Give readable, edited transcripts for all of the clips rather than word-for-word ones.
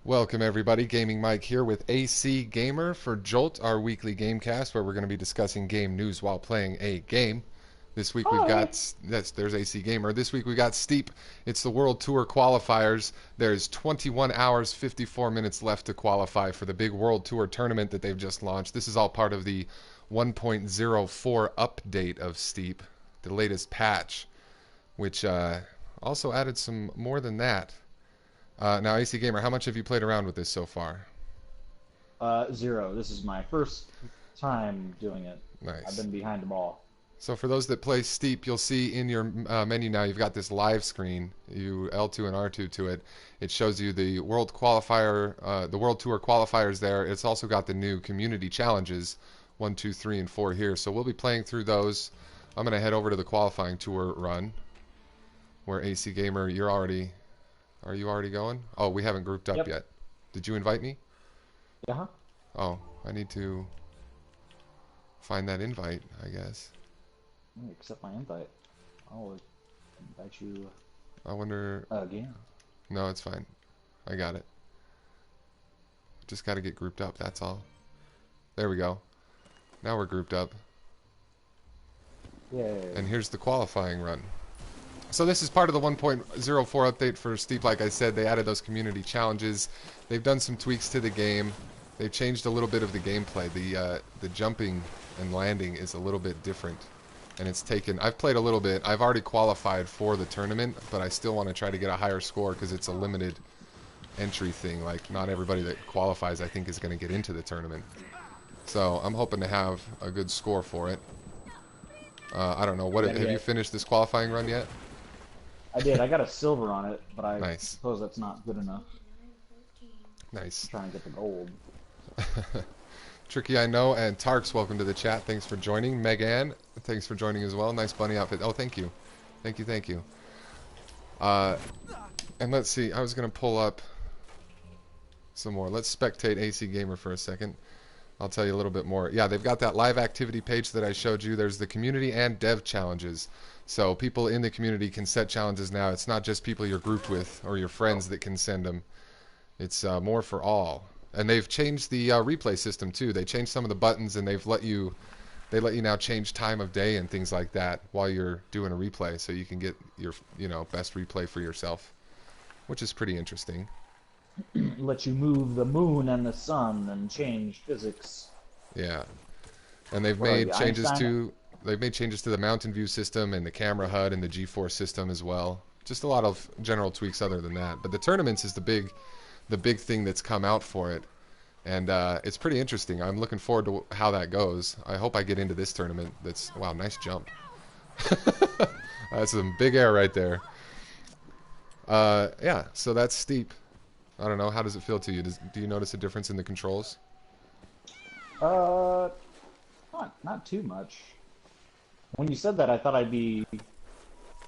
Welcome everybody, Gaming Mike here with AC Gamer for Jolt, our weekly gamecast where we're going to be discussing game news while playing a game. This week we've Hi. got, there's AC Gamer. This week we got Steep. It's the World Tour qualifiers. There's 21 hours, 54 minutes left to qualify for the big World Tour tournament that they've just launched. This is all part of the 1.04 update of Steep, the latest patch, which also added some more than that. Now, AC Gamer, how much have you played around with this so far? Zero. This is my first time doing it. I've Nice. been behind the ball. So for those that play Steep, you'll see in your menu now you've got this live screen. You L2 and R2 to it. It shows you the World Qualifier, the World Tour qualifiers there. It's also got the new community challenges, 1, 2, 3, and 4 here. So we'll be playing through those. I'm gonna head over to the qualifying tour run, where AC Gamer, are you already going? Oh, we haven't grouped up Yep. yet. Did you invite me? Yeah. Oh, I need to find that invite, I guess. Let me accept my invite. I'll invite you I wonder. again. No, it's fine. I got it. Just got to get grouped up, that's all. There we go. Now we're grouped up. Yay. And here's the qualifying run. So this is part of the 1.04 update for Steep. Like I said, they added those community challenges. They've done some tweaks to the game. They've changed a little bit of the gameplay. The jumping and landing is a little bit different. And it's taken... I've played a little bit. I've already qualified for the tournament, but I still want to try to get a higher score because it's a limited entry thing. Like, not everybody that qualifies, I think, is going to get into the tournament. So I'm hoping to have a good score for it. I don't know. Have you finished this qualifying run yet? I did. I got a silver on it, but I Nice. suppose that's not good enough. Nice. I'm trying to get the gold. Tricky, I know, and Tarks, welcome to the chat. Thanks for joining. Megan, thanks for joining as well. Nice bunny outfit. Oh, thank you. Thank you, thank you. And let's see. I was going to pull up some more. Let's spectate AC Gamer for a second. I'll tell you a little bit more. Yeah, they've got that live activity page that I showed you. There's the community and dev challenges. So people in the community can set challenges now. It's not just people you're grouped with or your friends that can send them. It's more for all. And they've changed the replay system too. They changed some of the buttons, and they let you now change time of day and things like that while you're doing a replay, so you can get your best replay for yourself, which is pretty interesting. Let you move the moon and the sun and change physics. Yeah, and they've What are made you, changes Einstein? to the mountain view system and the camera HUD and the G-force system as well. Just a lot of general tweaks other than that. But the tournaments is the big thing that's come out for it, and it's pretty interesting. I'm looking forward to how that goes. I hope I get into this tournament. Wow, nice jump. That's some big air right there. Yeah, so that's Steep. I don't know, how does it feel to you? Do you notice a difference in the controls? Uh, not too much. When you said that, I thought I'd be. When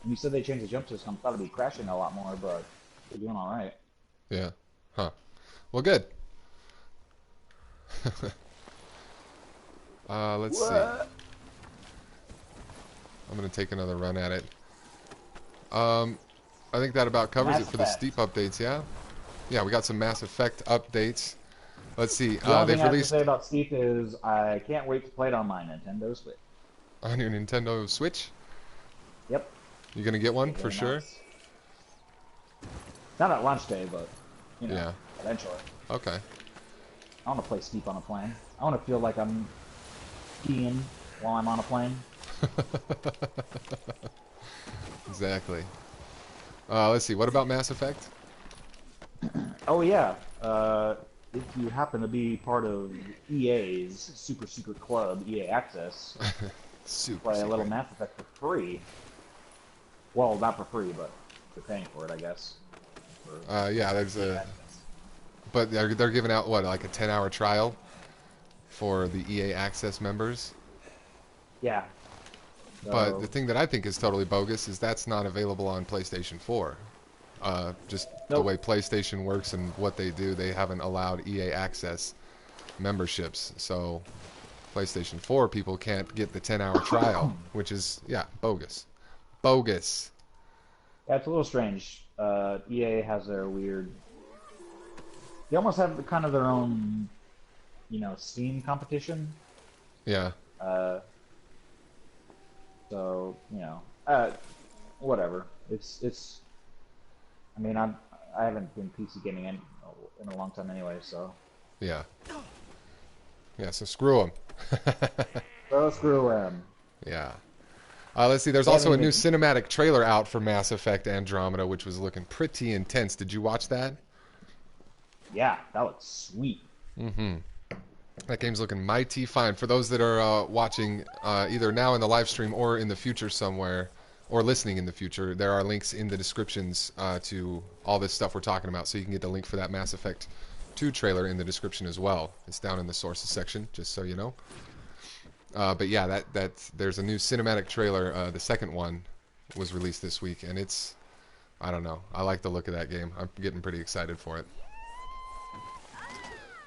you said they changed the jump system, I thought I'd be crashing a lot more, but you're doing all right. Yeah. Huh. Well, good. Let's see. What? I'm going to take another run at it. I think that about covers Mass it for the Effect. Steep updates, yeah? Yeah, we got some Mass Effect updates. Let's see. The only They've thing I have to released say about Steep is I can't wait to play it on my Nintendo Switch. on your Nintendo Switch. Yep. You going to get one Very for sure? nice. Not at launch day, but Yeah. eventually. Okay. I want to play Steep on a plane. I want to feel like I'm skiing while I'm on a plane. Exactly. Let's see. What about Mass Effect? Oh yeah. If you happen to be part of EA's super secret club, EA Access, Super play a little secret. Mass Effect for free. Well, not for free, but you're paying for it, I guess. For Yeah, there's EA a... Access. But they're giving out, what, like a 10-hour trial for the EA Access members? Yeah. But So, the thing that I think is totally bogus is that's not available on PlayStation 4. Just the Nope. way PlayStation works and what they do, they haven't allowed EA Access memberships. So PlayStation 4 people can't get the 10-hour trial, which is, yeah, bogus. Bogus. yeah, it's a little strange. EA has their weird they almost have kind of their own, Steam competition. Yeah. Uh, so whatever. It's. I mean, I haven't been PC gaming in a long time anyway, so. Yeah. Yeah. So screw them. So screw him. Yeah. Let's see. There's They also a haven't new even. cinematic trailer out for Mass Effect Andromeda, which was looking pretty intense. Did you watch that? Yeah, that looks sweet. Mm-hmm. That game's looking mighty fine. For those that are watching either now in the live stream or in the future somewhere, or listening in the future, there are links in the descriptions to all this stuff we're talking about. So you can get the link for that Mass Effect 2 trailer in the description as well. It's down in the sources section, just so you know. But yeah, there's a new cinematic trailer. The second one was released this week, and it's, I don't know. I like the look of that game. I'm getting pretty excited for it.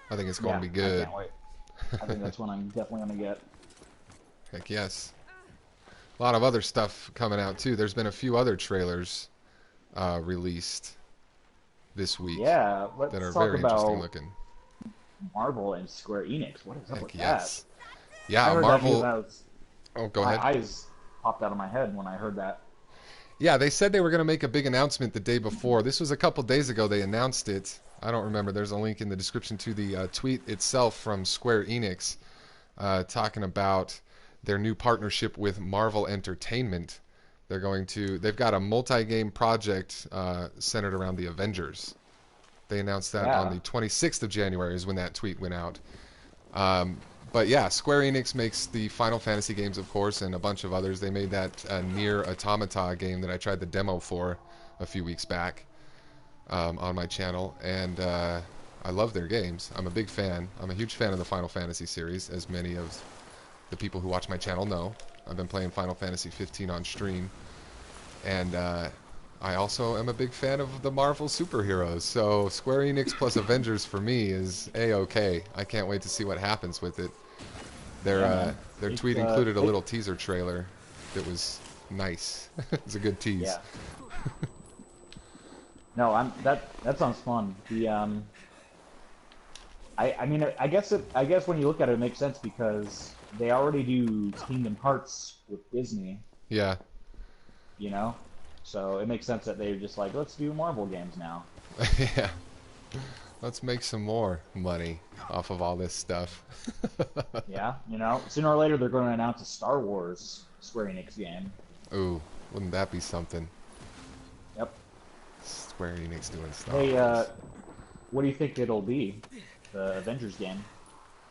I think it's going to be good. I can't wait. I think that's one I'm definitely gonna get. Heck yes. A lot of other stuff coming out too. There's been a few other trailers released this week Yeah, let's that are talk very interesting about looking. Marvel and Square Enix. What is up Heck with yes. that? Yeah, I heard Marvel. that news, Oh, go my ahead. eyes popped out of my head when I heard that. Yeah, they said they were going to make a big announcement the day before. This was a couple days ago they announced it. I don't remember. There's a link in the description to the tweet itself from Square Enix talking about their new partnership with Marvel Entertainment. They've got a multi-game project centered around the Avengers. They announced that on Yeah. the 26th of January is when that tweet went out. But yeah, Square Enix makes the Final Fantasy games, of course, and a bunch of others. They made that Nier Automata game that I tried the demo for a few weeks back on my channel, and I love their games. I'm a big fan. I'm a huge fan of the Final Fantasy series, as many of the people who watch my channel know. I've been playing Final Fantasy 15 on stream, and I also am a big fan of the Marvel superheroes. So Square Enix plus Avengers for me is A-OK. I can't wait to see what happens with it. Their tweet included a little teaser trailer that was nice. It's a good tease. Yeah. No, that sounds fun. I mean, I guess when you look at it, it makes sense because they already do Kingdom Hearts with Disney, Yeah. So it makes sense that they're just like, let's do Marvel games now. Yeah. Let's make some more money off of all this stuff. Yeah, sooner or later they're going to announce a Star Wars Square Enix game. Ooh, wouldn't that be something? Yep. Square Enix doing Star Hey, Wars. what do you think it'll be? The Avengers game,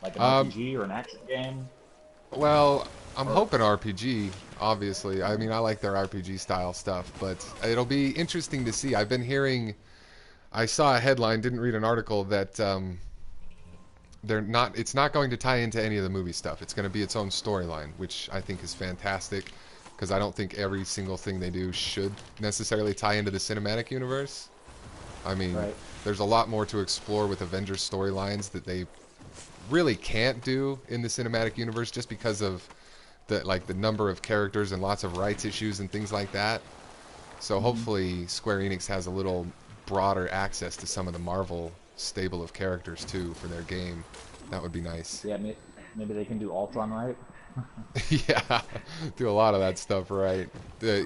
like an RPG or an action game? Well, I'm hoping RPG, obviously. I mean, I like their RPG style stuff, but it'll be interesting to see. I've been hearing, I saw a headline, didn't read an article, that it's not going to tie into any of the movie stuff. It's going to be its own storyline, which I think is fantastic, because I don't think every single thing they do should necessarily tie into the cinematic universe. I mean, Right. there's a lot more to explore with Avengers storylines that they really can't do in the cinematic universe just because of the number of characters and lots of rights issues and things like that. So hopefully Square Enix has a little broader access to some of the Marvel stable of characters too for their game. That would be nice. Yeah, maybe they can do Ultron right. Yeah, do a lot of that stuff right. They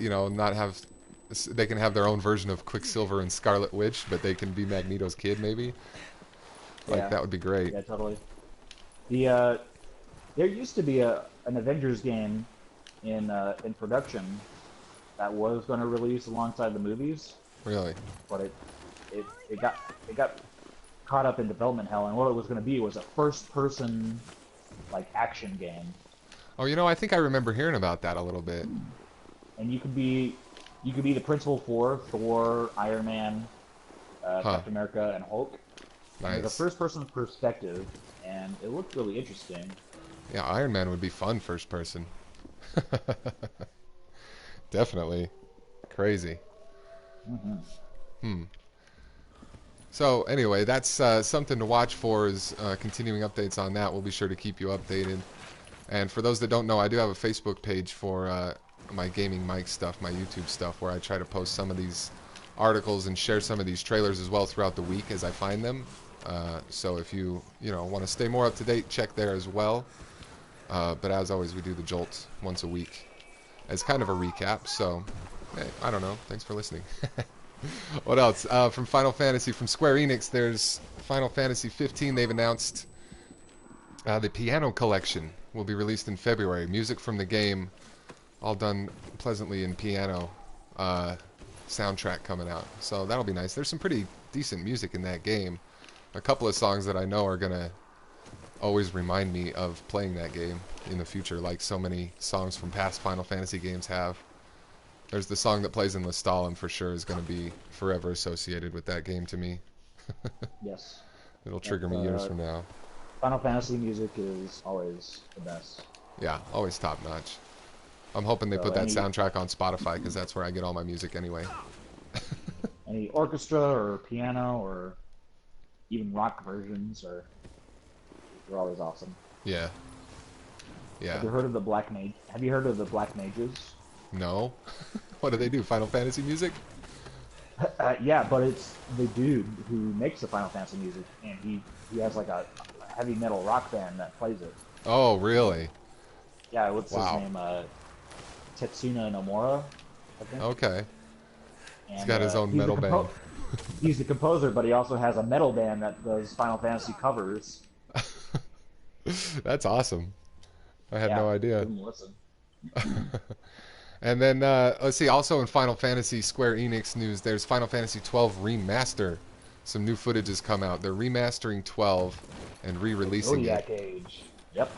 can have their own version of Quicksilver and Scarlet Witch, but they can be Magneto's kid maybe. Yeah. That would be great. Yeah, totally. There used to be an Avengers game in production that was going to release alongside the movies, Really? but it got caught up in development hell, and what it was going to be was a first-person action game, Oh, I think I remember hearing about that a little bit. and you could be the principal for Thor, Iron Man, Captain America, and Hulk. And it was a Nice. first-person perspective, and it looked really interesting. Yeah, Iron Man would be fun first person. Definitely. Crazy. So anyway, that's something to watch for is continuing updates on that. We'll be sure to keep you updated. And for those that don't know, I do have a Facebook page for my gaming mic stuff, my YouTube stuff, where I try to post some of these articles and share some of these trailers as well throughout the week as I find them. So if you want to stay more up to date, check there as well. But as always, we do the Jolt once a week as kind of a recap. So, hey, I don't know. Thanks for listening. What else? From Final Fantasy, from Square Enix, there's Final Fantasy 15. They've announced the piano collection will be released in February. Music from the game, all done pleasantly in piano soundtrack coming out. So that'll be nice. There's some pretty decent music in that game. A couple of songs that I know are going to always remind me of playing that game in the future, like so many songs from past Final Fantasy games have. There's the song that plays in Lestalem for sure is going to be forever associated with that game to me. Yes. It'll trigger me years from now. Final Fantasy music is always the best. Yeah, always top notch. I'm hoping they put that soundtrack on Spotify because that's where I get all my music anyway. Any orchestra or piano or even rock versions they're always awesome. Yeah. Yeah. Have you heard of the Black Mage? Have you heard of the Black Mages? No. What do they do? Final Fantasy music? Yeah, but it's the dude who makes the Final Fantasy music, and he has like a heavy metal rock band that plays it. Oh, really? Yeah, what's his name? Tetsuna Nomura, I think. Okay. And, he's got his own metal band. He's the composer, but he also has a metal band that does Final Fantasy covers. That's awesome. I had no idea. Listen. And then, let's see, also in Final Fantasy Square Enix news, there's Final Fantasy 12 Remaster. Some new footage has come out. They're remastering 12 and re-releasing Zodiac Age. Yep.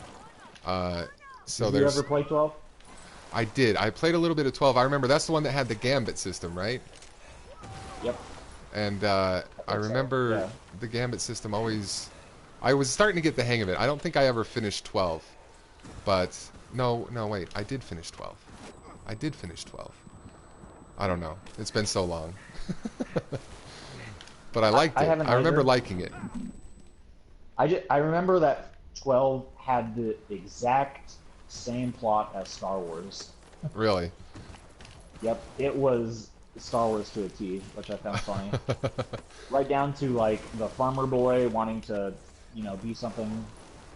So Did you ever play 12? I did. I played a little bit of 12. I remember that's the one that had the Gambit system, right? Yep. And I remember the Gambit system always... I was starting to get the hang of it. I don't think I ever finished 12. But, no, wait. I did finish 12. I did finish 12. I don't know. It's been so long. But I liked it. I remember liking it. I remember that 12 had the exact same plot as Star Wars. Really? Yep. It was Star Wars to a T, which I found funny. Right down to, like, the farmer boy wanting to, be something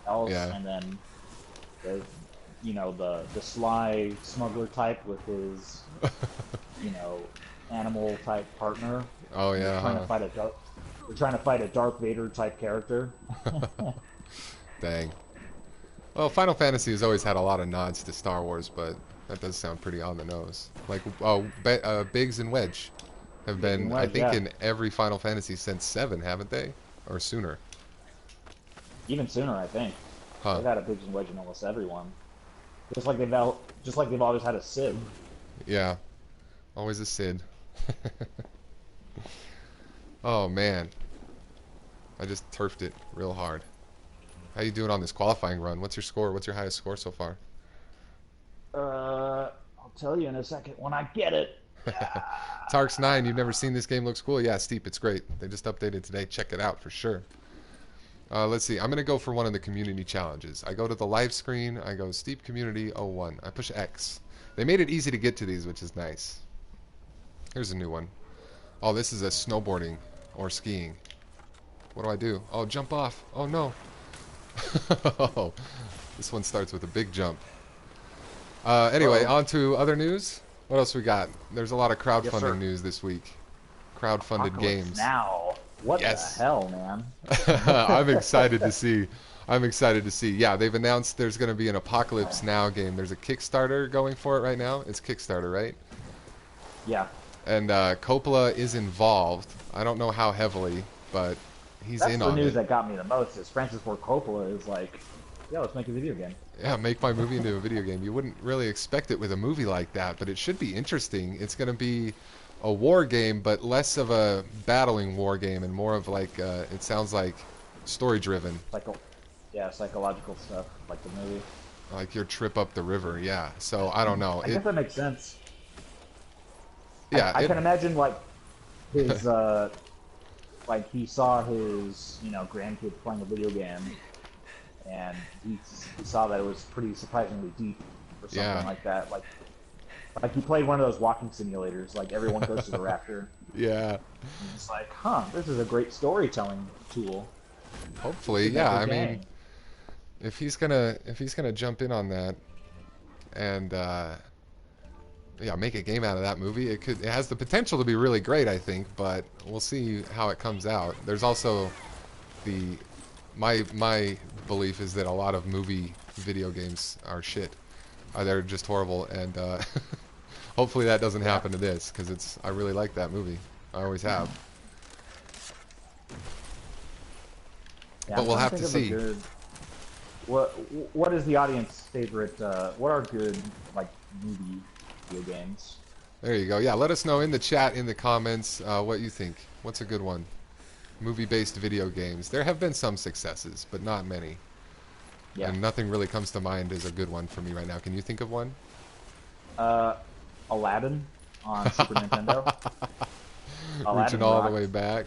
else, and then the sly smuggler type with his, animal type partner. Oh yeah. We're trying to fight a Darth Vader type character. Dang. Well, Final Fantasy has always had a lot of nods to Star Wars, but that does sound pretty on the nose. Like, Biggs and Wedge have been, I think, in every Final Fantasy since 7, haven't they? Or sooner? Even sooner, I think. Huh. They've had a Biggs and Wedge in almost everyone. Just like they've always had a Sid. Yeah. Always a Sid. Oh, man. I just turfed it real hard. How you doing on this qualifying run? What's your score? What's your highest score so far? I'll tell you in a second when I get it. Tarks9, you've never seen this game? Looks cool. Yeah, Steep, it's great. They just updated today. Check it out for sure. Let's see. I'm going to go for one of the community challenges. I go to the live screen. I go Steep Community 01. I push X. They made it easy to get to these, which is nice. Here's a new one. Oh, this is a snowboarding or skiing. What do I do? Oh, jump off. Oh, no. Oh, this one starts with a big jump. Anyway, on to other news. What else we got? There's a lot of crowdfunding news this week. Crowdfunded games. Now, what the hell, man? I'm excited to see. Yeah, they've announced there's going to be an Apocalypse Now game. There's a Kickstarter going for it right now. It's Kickstarter, right? Yeah. And Coppola is involved. I don't know how heavily, but he's in on it. That's the news that got me the most. Is Francis Ford Coppola is like, yeah, let's make a video game. Yeah, make my movie into a video game. You wouldn't really expect it with a movie like that, but it should be interesting. It's going to be a war game, but less of a battling war game and more of like, it sounds like story-driven. Psychological stuff, like the movie. Like your trip up the river, yeah. So, I don't know. I guess that makes sense. Yeah, I can imagine, like, his, like, he saw his, grandkid playing a video game, and he saw that it was pretty surprisingly deep, or something like that. Like he played one of those walking simulators, like everyone goes to the raptor. Yeah. And it's like, this is a great storytelling tool. Hopefully, Could make yeah. a I game. mean, if he's gonna jump in on that and yeah, make a game out of that movie, it has the potential to be really great, I think. But we'll see how it comes out. There's also the my belief is that a lot of movie video games are shit. They're just horrible, and hopefully that doesn't Yeah. happen to this because I really like that movie. I always have. Yeah, But I'm we'll trying to have think to of a see. good. What is the audience favorite? What are good like movie video games? There you go. Yeah, let us know in the chat, in the comments, what you think. What's a good one? Movie-based video games. There have been some successes, but not many. Yeah. And nothing really comes to mind as a good one for me right now. Can you think of one? Uh, Aladdin on Super Nintendo. Reaching Aladdin all the rocked. way back.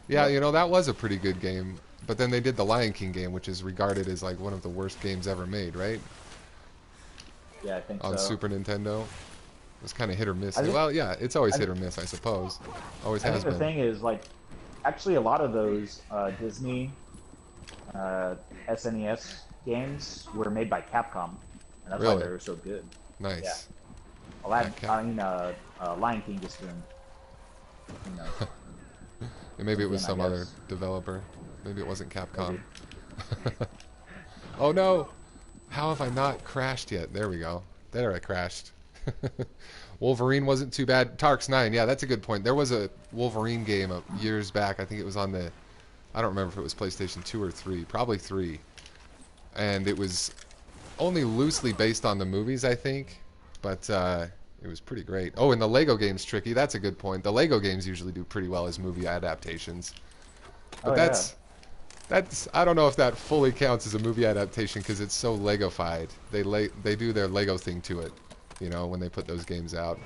Yeah, Yep. that was a pretty good game. But then they did the Lion King game, which is regarded as like one of the worst games ever made, right? Yeah, I think On so. Super Nintendo. It was kind of hit or miss. I think Well, yeah, it's always I, hit or miss, I suppose. Always I think has the been. thing is like actually a lot of those Disney SNES games were made by Capcom, and that's why Really? they were so good. Yeah, Nice. Aladdin. Cap. I mean, Lion King just didn't. Who knows? And maybe it was Again, I some other guess. developer. Maybe it wasn't Capcom. Maybe. Oh no! How have I not crashed yet? There we go. There I crashed. Wolverine wasn't too bad. Tarks 9, yeah, that's a good point. There was a Wolverine game years back. I think it was on the... I don't remember if it was PlayStation 2 or 3. Probably 3. And it was only loosely based on the movies, I think. But it was pretty great. Oh, and the Lego game's tricky. That's a good point. The Lego games usually do pretty well as movie adaptations. But Oh yeah. that's I don't know if that fully counts as a movie adaptation because it's so Legofied. They do their Lego thing to it, when they put those games out.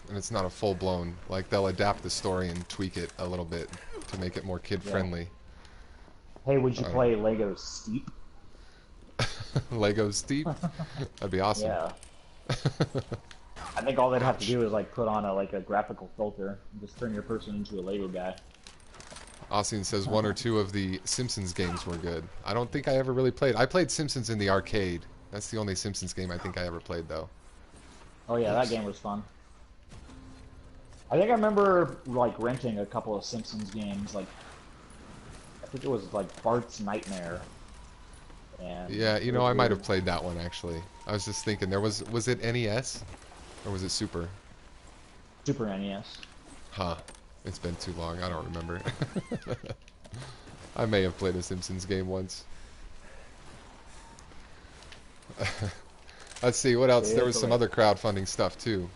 And it's not a full-blown, like they'll adapt the story and tweak it a little bit to make it more Yeah. kid-friendly. Hey, would you play Lego Steep? Lego Steep? That'd be awesome. Yeah. I think all they'd have to Ouch. do is like put on a graphical filter and just turn your person into a Lego guy. Austin says one or two of the Simpsons games were good. I don't think I ever really played. I played Simpsons in the arcade. That's the only Simpsons game I think I ever played, though. Oh yeah, that game was fun. I think I remember like renting a couple of Simpsons games. Like I think it was like Bart's Nightmare. And Yeah, it was I might weird. have played that one, actually. I was just thinking, was it NES? Or was it Super? Super NES. Huh. It's been too long, I don't remember. I may have played a Simpsons game once. Let's see, what else? There was some other crowdfunding stuff, too.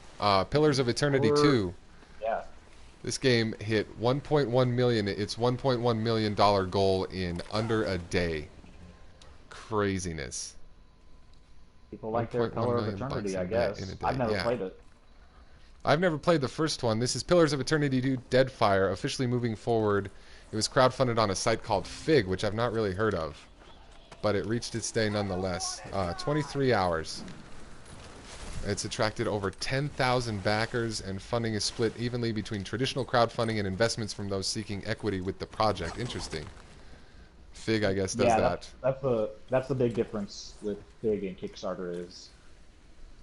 Pillars of Eternity 2. Yeah. This game hit 1.1 million, its $1.1 million goal in under a day. Craziness. People like their 1.1 Pillar of million bucks Eternity, I in guess. a day, I've never yeah. played it. I've never played the first one. This is Pillars of Eternity 2 Deadfire, officially moving forward. It was crowdfunded on a site called Fig, which I've not really heard of. But it reached its day nonetheless. 23 hours. It's attracted over 10,000 backers, and funding is split evenly between traditional crowdfunding and investments from those seeking equity with the project. Interesting. Fig, I guess, does Yeah, that. that's the big difference with Fig and Kickstarter is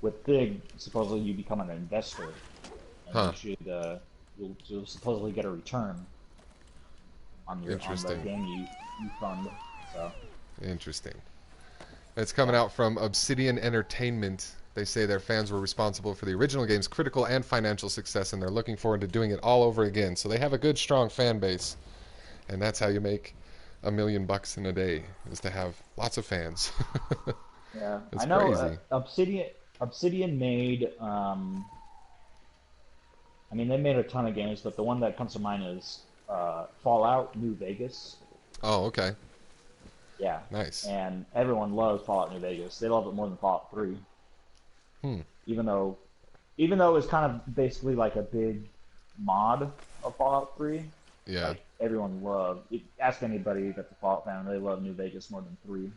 with Fig, supposedly you become an investor, and Huh. you'll supposedly get a return on the Interesting. game you fund. So Interesting. It's coming out from Obsidian Entertainment. They say their fans were responsible for the original game's critical and financial success, and they're looking forward to doing it all over again. So they have a good, strong fan base, and that's how you make $1 million in a day, is to have lots of fans. yeah, It's I know crazy. Obsidian made. I mean, they made a ton of games, but the one that comes to mind is Fallout New Vegas. Oh, okay. Yeah, Nice. and everyone loves Fallout New Vegas. They love it more than Fallout 3. Hmm. Even though it's kind of basically like a big mod of Fallout 3. Yeah. Like everyone loved. Ask anybody that's a Fallout fan, they love New Vegas more than 3.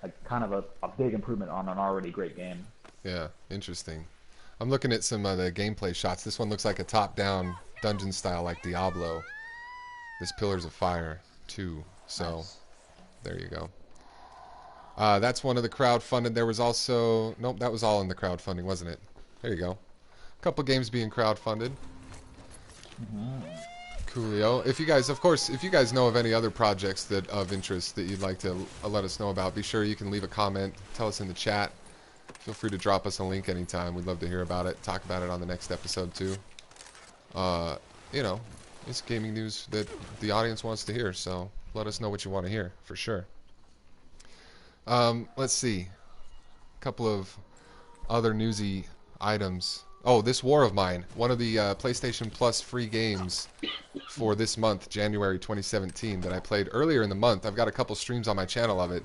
Like kind of a big improvement on an already great game. Yeah. Interesting. I'm looking at some of the gameplay shots. This one looks like a top-down dungeon style like Diablo. This Pillars of Fire too. So Nice. there you go. That's one of the crowdfunded. There was also nope, that was all in the crowdfunding, wasn't it? There you go. A couple games being crowdfunded. Coolio. If you guys, of course, if you guys know of any other projects that of interest that you'd like to let us know about, be sure you can leave a comment. Tell us in the chat. Feel free to drop us a link anytime. We'd love to hear about it. Talk about it on the next episode too. You know, it's gaming news that the audience wants to hear. So let us know what you want to hear for sure. Let's see. A couple of other newsy items. Oh, this War of Mine, one of the PlayStation Plus free games for this month, January 2017, that I played earlier in the month. I've got a couple streams on my channel of it,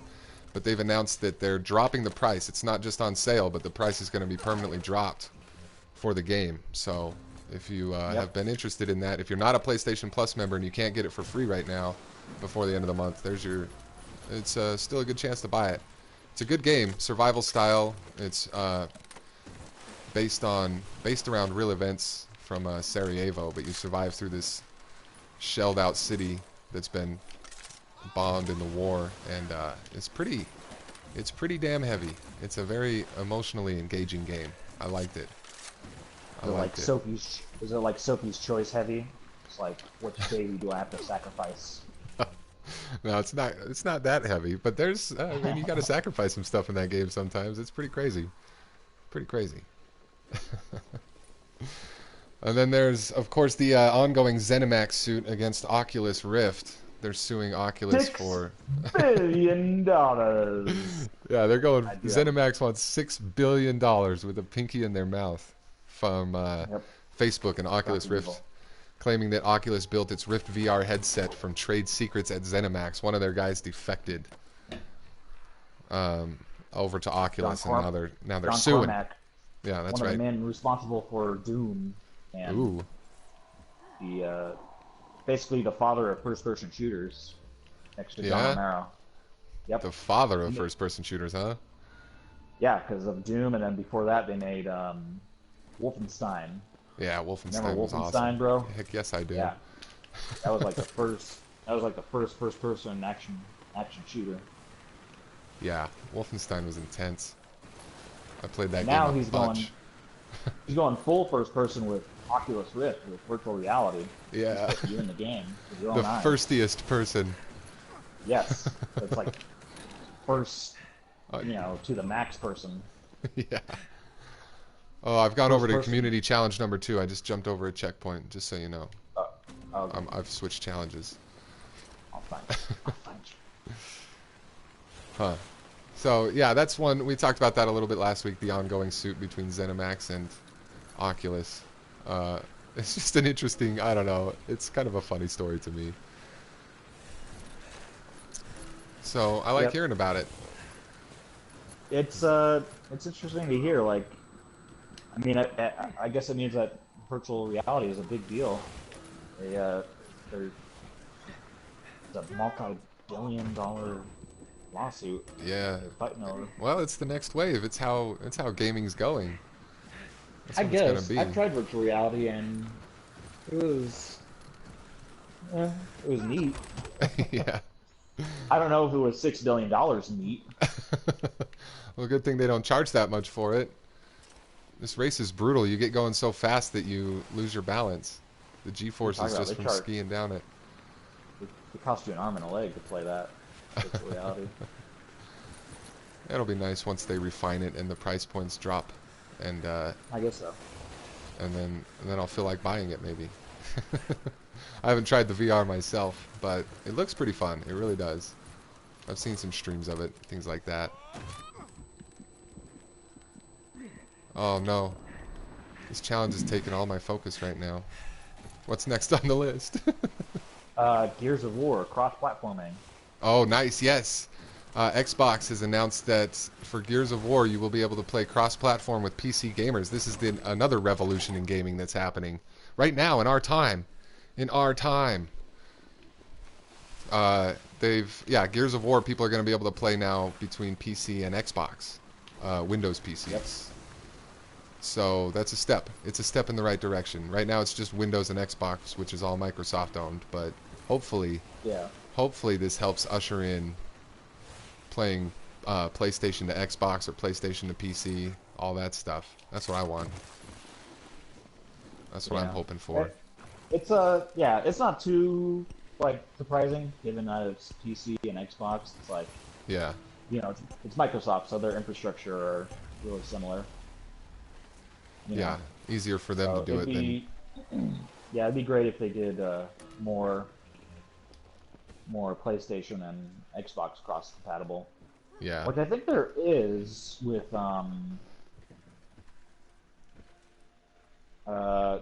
but they've announced that they're dropping the price. It's not just on sale, but the price is going to be permanently dropped for the game. So if you have been interested in that, if you're not a PlayStation Plus member and you can't get it for free right now before the end of the month, there's your... It's still a good chance to buy it. It's a good game, survival style. It's based around real events from Sarajevo, but you survive through this shelled out city that's been bombed in the war, and it's pretty damn heavy. It's a very emotionally engaging game. I liked it. Is it like Sophie's Choice heavy? It's like, which baby do I have to sacrifice? No, it's not. It's not that heavy, but there's. I mean, you got to sacrifice some stuff in that game sometimes. It's pretty crazy. Pretty crazy. And then there's, of course, the ongoing ZeniMax suit against Oculus Rift. They're suing Oculus for $6 billion. Yeah, they're going. ZeniMax wants $6 billion with a pinky in their mouth from Facebook and Oculus Rift, claiming that Oculus built its Rift VR headset from trade secrets at ZeniMax. One of their guys defected over to Oculus, and now they're suing. Cormack, yeah, that's right. One of the men responsible for Doom and the basically the father of first-person shooters, next to John Romero. Yep. The father of first-person shooters, huh? Yeah, because of Doom, and then before that they made Wolfenstein. Yeah, Wolfenstein. Remember was Wolfenstein, awesome. bro? Heck yes, I do. Yeah, that was like the first. That was like the first-person action shooter. Yeah, Wolfenstein was intense. I played that now game a he's bunch. He's going full first-person with Oculus Rift with virtual reality. Yeah. You in the game with your The own eyes. firstiest person. Yes, it's like first, to the max person. Yeah. Oh, I've gone over to community challenge number 2. I just jumped over a checkpoint, just so you know. Okay. I've switched challenges. I'll find you. Huh. So, yeah, that's one. We talked about that a little bit last week, the ongoing suit between ZeniMax and Oculus. It's just an interesting, I don't know, it's kind of a funny story to me. So, I like hearing about it. It's interesting to hear. Like, I mean, I guess it means that virtual reality is a big deal. They're a multi-billion-dollar lawsuit. Yeah. They're fighting over. Well, it's the next wave. It's how gaming's going. That's I what it's guess gonna be. I've tried virtual reality and it was neat. Yeah. I don't know if it was $6 billion neat. Well, good thing they don't charge that much for it. This race is brutal. You get going so fast that you lose your balance. The G-forces just from skiing down it. It cost you an arm and a leg to play that virtual reality. It'll be nice once they refine it and the price points drop, and I guess so. And then I'll feel like buying it maybe. I haven't tried the VR myself, but it looks pretty fun. It really does. I've seen some streams of it, things like that. Oh no. This challenge is taking all my focus right now. What's next on the list? Gears of War, cross-platforming. Oh, nice, yes. Xbox has announced that for Gears of War, you will be able to play cross-platform with PC gamers. This is another revolution in gaming that's happening right now in our time. In our time. Gears of War, people are going to be able to play now between PC and Xbox. Windows PCs. Yep. So that's a step. It's a step in the right direction. Right now it's just Windows and Xbox, which is all Microsoft owned, but hopefully, Yeah. hopefully this helps usher in playing PlayStation to Xbox or PlayStation to PC, all that stuff. That's what I want. That's what I'm Yeah. hoping for. It's yeah, it's not too like surprising given that it's PC and Xbox. It's like, Yeah. it's Microsoft, so their infrastructure are really similar. You know, Yeah. Easier for them to so do it'd it than. be yeah, it'd be great if they did more PlayStation and Xbox cross compatible, Yeah. which I think there is with uh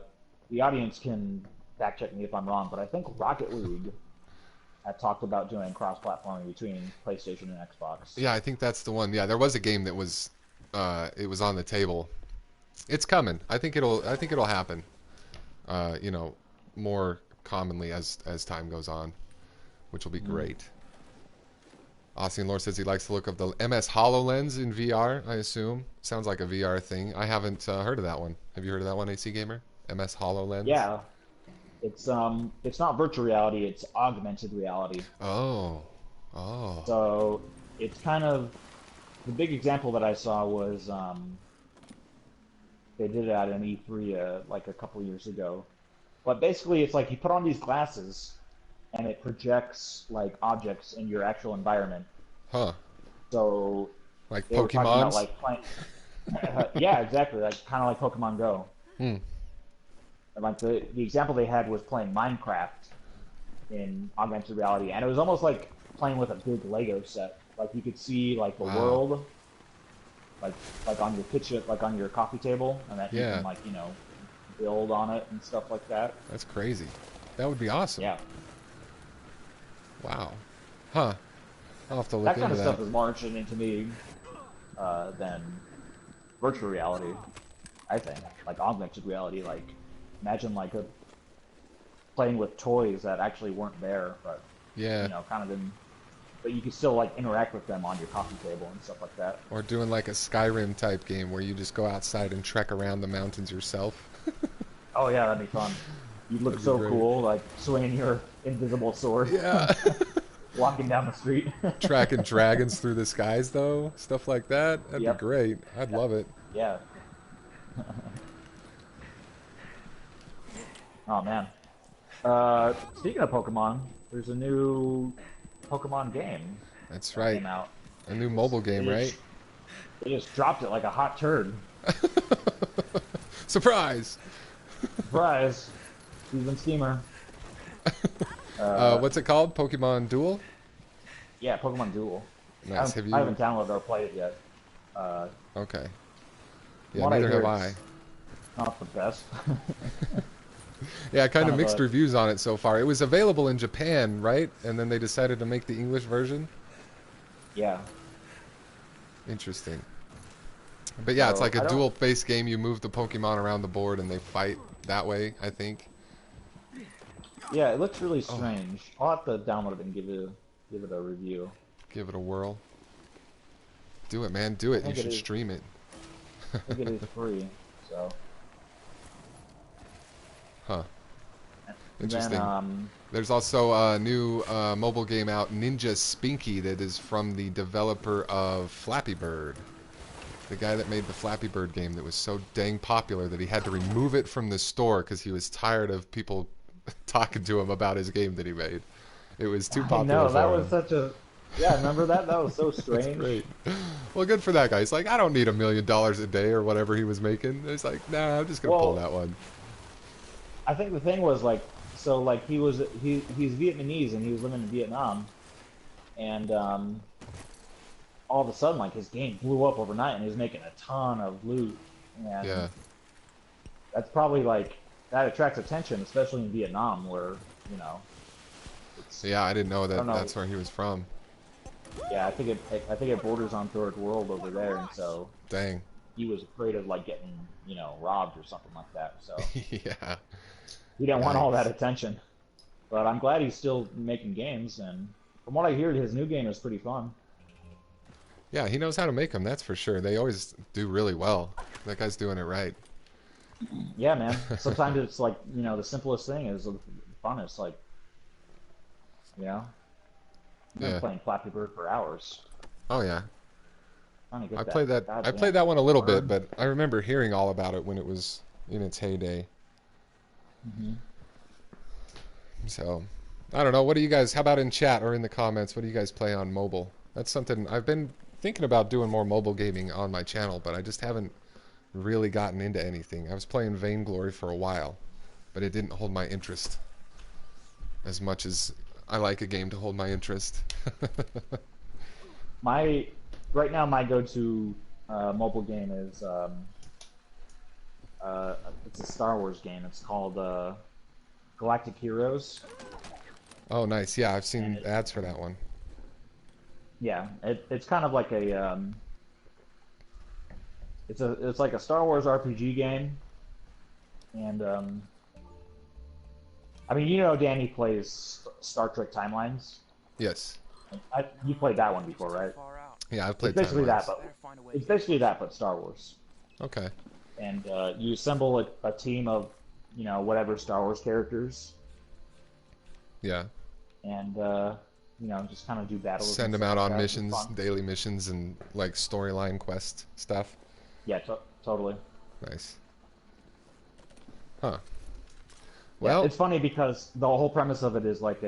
the audience can fact check me if I'm wrong, but I think Rocket League had talked about doing cross platforming between PlayStation and Xbox. Yeah, I think that's the one. Yeah, there was a game that was it was on the table. It's coming. I think it'll happen. You know, more commonly as time goes on, which will be great. Austin Lore says he likes the look of the MS HoloLens in VR, I assume. Sounds like a VR thing. I haven't heard of that one. Have you heard of that one, AC Gamer? MS HoloLens? Yeah, it's not virtual reality, it's augmented reality. Oh. Oh. So it's kind of the big example that I saw was they did it at an E3 like a couple years ago. But basically, it's like you put on these glasses and it projects like objects in your actual environment. Huh. So Like they were talking about Pokemons? like playing. Yeah, exactly. Like kind of like Pokemon Go. Hmm. And like the example they had was playing Minecraft in augmented reality, and it was almost like playing with a big Lego set. Like you could see like the Wow. world, like on your kitchen, like on your coffee table, and that you Yeah. can like build on it and stuff like that. That's crazy. That would be awesome. Yeah, Wow. Huh. I'll have to look that kind into of that. stuff is more interesting to me than virtual reality. I think like augmented reality. Like imagine like playing with toys that actually weren't there, but Yeah. kind of in. But you could still like interact with them on your coffee table and stuff like that. Or doing like a Skyrim type game where you just go outside and trek around the mountains yourself. Oh yeah, that'd be fun. You'd look That'd be so great. cool, like swinging your invisible sword, Yeah. walking down the street. Tracking dragons through the skies, though. Stuff like that. That'd Yep. be great. I'd love it. Yeah. Oh man. Speaking of Pokemon, there's a new Pokemon game That's that right. came out. A new mobile game, They right? just- They just dropped it like a hot turd. Surprise! Surprise! Steven Steamer. What's it called? Pokemon Duel? Yeah, Pokemon Duel. Nice. Have you? I haven't downloaded or played it yet. Okay. Yeah, What I neither hear, have I. it's not the best. Yeah, kind kind of of mixed a- reviews on it so far. It was available in Japan, right? And then they decided to make the English version. Yeah. Interesting. But yeah, it's So, like I a don't- duel-based game. You move the Pokemon around the board and they fight that way, I think. Yeah, it looks really Oh. strange. I'll have to download it and give it a review. Give it a whirl. Do it, man. Do it. You think it should is. stream it. I think it is free, so. Huh. And Interesting. then, There's also a new mobile game out, Ninja Spinky, that is from the developer of Flappy Bird. The guy that made the Flappy Bird game that was so dang popular that he had to remove it from the store because he was tired of people talking to him about his game that he made. It was too I popular know, for that him. was such a. Yeah, remember that? That was so strange. Great. Well, good for that guy. He's like, I don't need $1 million a day or whatever he was making. He's like, nah, I'm just gonna pull that one. I think the thing was like, so like he's Vietnamese and he was living in Vietnam, and all of a sudden like his game blew up overnight and he was making a ton of loot, and Yeah. that's probably like that attracts attention, especially in Vietnam where it's, Yeah, I didn't know that. don't know. That's where he was from. yeah, I think it borders on third world over there, and so Dang. he was afraid of like getting robbed or something like that, so Yeah. he didn't want all Nice. that attention. But I'm glad he's still making games, and from what I hear, his new game is pretty fun. Yeah, he knows how to make them. That's for sure. They always do really well. That guy's doing it right. Yeah, man. Sometimes it's like, the simplest thing is the funnest. Like, I've been Yeah. playing Flappy Bird for hours. Oh yeah. Trying to I get played that that. I goddamn played that one a little bit, bird. but I remember hearing all about it when it was in its heyday. Hmm. So, I don't know. What do you guys? How about in chat or in the comments? What do you guys play on mobile? That's something I've been thinking about doing more mobile gaming on my channel, but I just haven't really gotten into anything. I was playing Vainglory for a while, but it didn't hold my interest as much as I like a game to hold my interest. My right now, my go-to mobile game is it's a Star Wars game. It's called Galactic Heroes, Oh, nice. Yeah, I've and seen ads for that one. it's kind of like it's like a Star Wars RPG game, and I mean, Danny plays Star Trek Timelines. Yes. You played that one before, right? Yeah, I've It's played basically that, Timelines. but it's basically that, but Star Wars. Okay. And you assemble a team of, whatever Star Wars characters, Yeah. and just kind of do battles. Send and them stuff out like on that. It's missions, fun. daily missions, and like storyline quest stuff. Yeah, totally. Nice. Huh. Yeah, Well, it's funny because the whole premise of it is like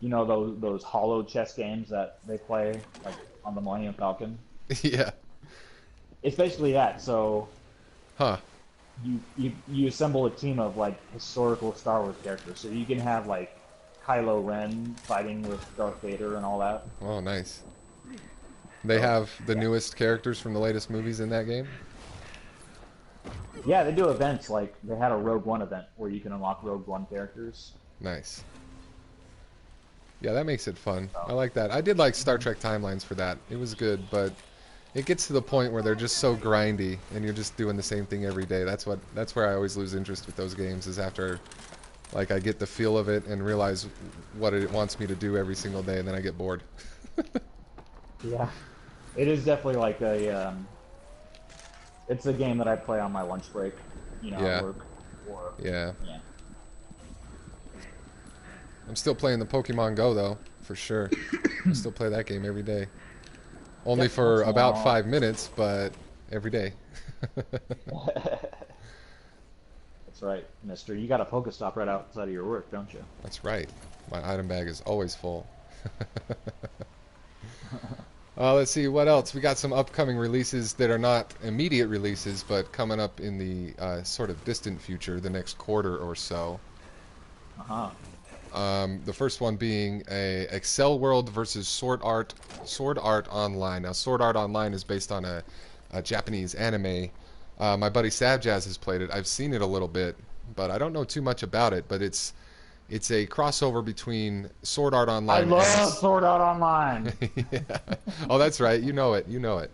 those hollow chess games that they play like on the Millennium Falcon. yeah. It's basically that. So Huh. you assemble a team of like historical Star Wars characters. So you can have like Kylo Ren fighting with Darth Vader and all that. Oh, nice. They So, have the yeah. newest characters from the latest movies in that game? Yeah, they do events like they had a Rogue One event where you can unlock Rogue One characters. Nice. Yeah, that makes it fun. So, I like that. I did like Star Trek Timelines for that. It was good, but it gets to the point where they're just so grindy and you're just doing the same thing every day. That's where I always lose interest with those games, is after like I get the feel of it and realize what it wants me to do every single day, and then I get bored. yeah, it is definitely like it's a game that I play on my lunch break, at Yeah. work. Or Yeah. yeah, I'm still playing the Pokemon Go though, for sure. I still play that game every day. Only Yep, for once in a about while. 5 minutes, but every day. That's right, Mister. You got a Pokestop right outside of your work, don't you? That's right. My item bag is always full. Let's see, what else? We got some upcoming releases that are not immediate releases, but coming up in the sort of distant future, the next quarter or so. Uh-huh. The first one being a Excel World versus Sword Art Online. Now, Sword Art Online is based on a Japanese anime. My buddy Sabjazz has played it. I've seen it a little bit, but I don't know too much about it. But it's a crossover between Sword Art I Online love and Sword Art Online. yeah. Oh, that's right. You know it. You know it.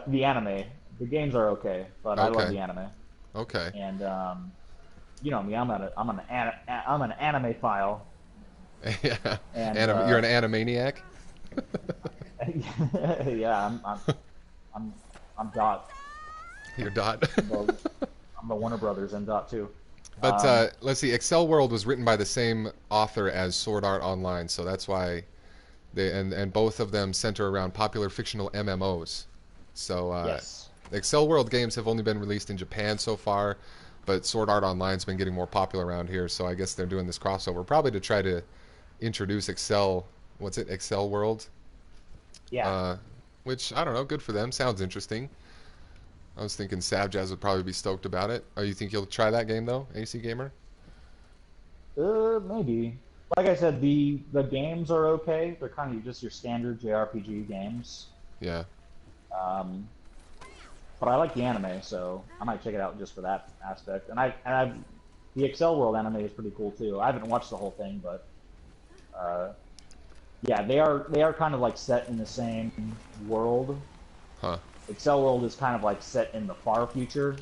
The anime, the games are okay, but I love Okay. the anime. Okay. And you know me, I'm an anime file, Yeah. and You're an animaniac. yeah, I'm I'm Dot. You're Dot. The, I'm the Warner Brothers and Dot too. But let's see. Excel World was written by the same author as Sword Art Online, so that's why and both of them center around popular fictional MMOs. So Yes. the Excel World games have only been released in Japan so far, but Sword Art Online's been getting more popular around here. So I guess they're doing this crossover probably to try to introduce Excel. What's it? Excel World. Yeah. Which I don't know. Good for them. Sounds interesting. I was thinking Sabjazz would probably be stoked about it. Oh, you think you'll try that game though, AC Gamer? Maybe. Like I said, the games are okay. They're kind of just your standard JRPG games. Yeah. Um, but I like the anime, so I might check it out just for that aspect. The Excel World anime is pretty cool too. I haven't watched the whole thing, but yeah, they are kind of like set in the same world. Huh. Excel World is kind of like set in the far future,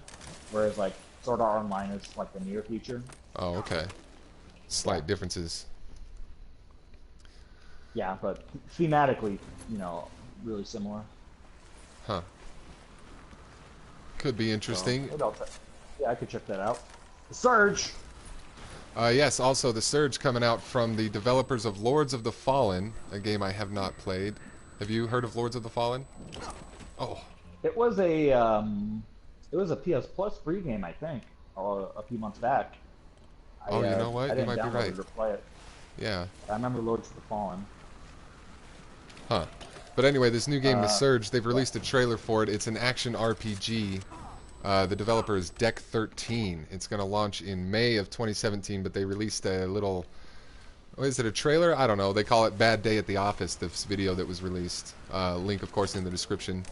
whereas like Sword Art Online is like the near future. Oh, okay. Slight Yeah. differences. Yeah, but thematically, really similar. Huh. Could be So interesting. maybe yeah, I could check that out. The Surge. Yes, also the Surge coming out from the developers of Lords of the Fallen, a game I have not played. Have you heard of Lords of the Fallen? Oh, It was a PS Plus free game, I think, a few months back. oh, you know I what? You didn't might be download right. it or play it. Yeah, I remember Lords of the Fallen. huh. But anyway, this new game, The Uh, Surge, they've yeah. released a trailer for it. It's an action RPG. The developer is Deck 13. It's going to launch in May of 2017, but they released a little... Is it a trailer? I don't know. They call it Bad Day at the Office, this video that was released. Link, of course, in the description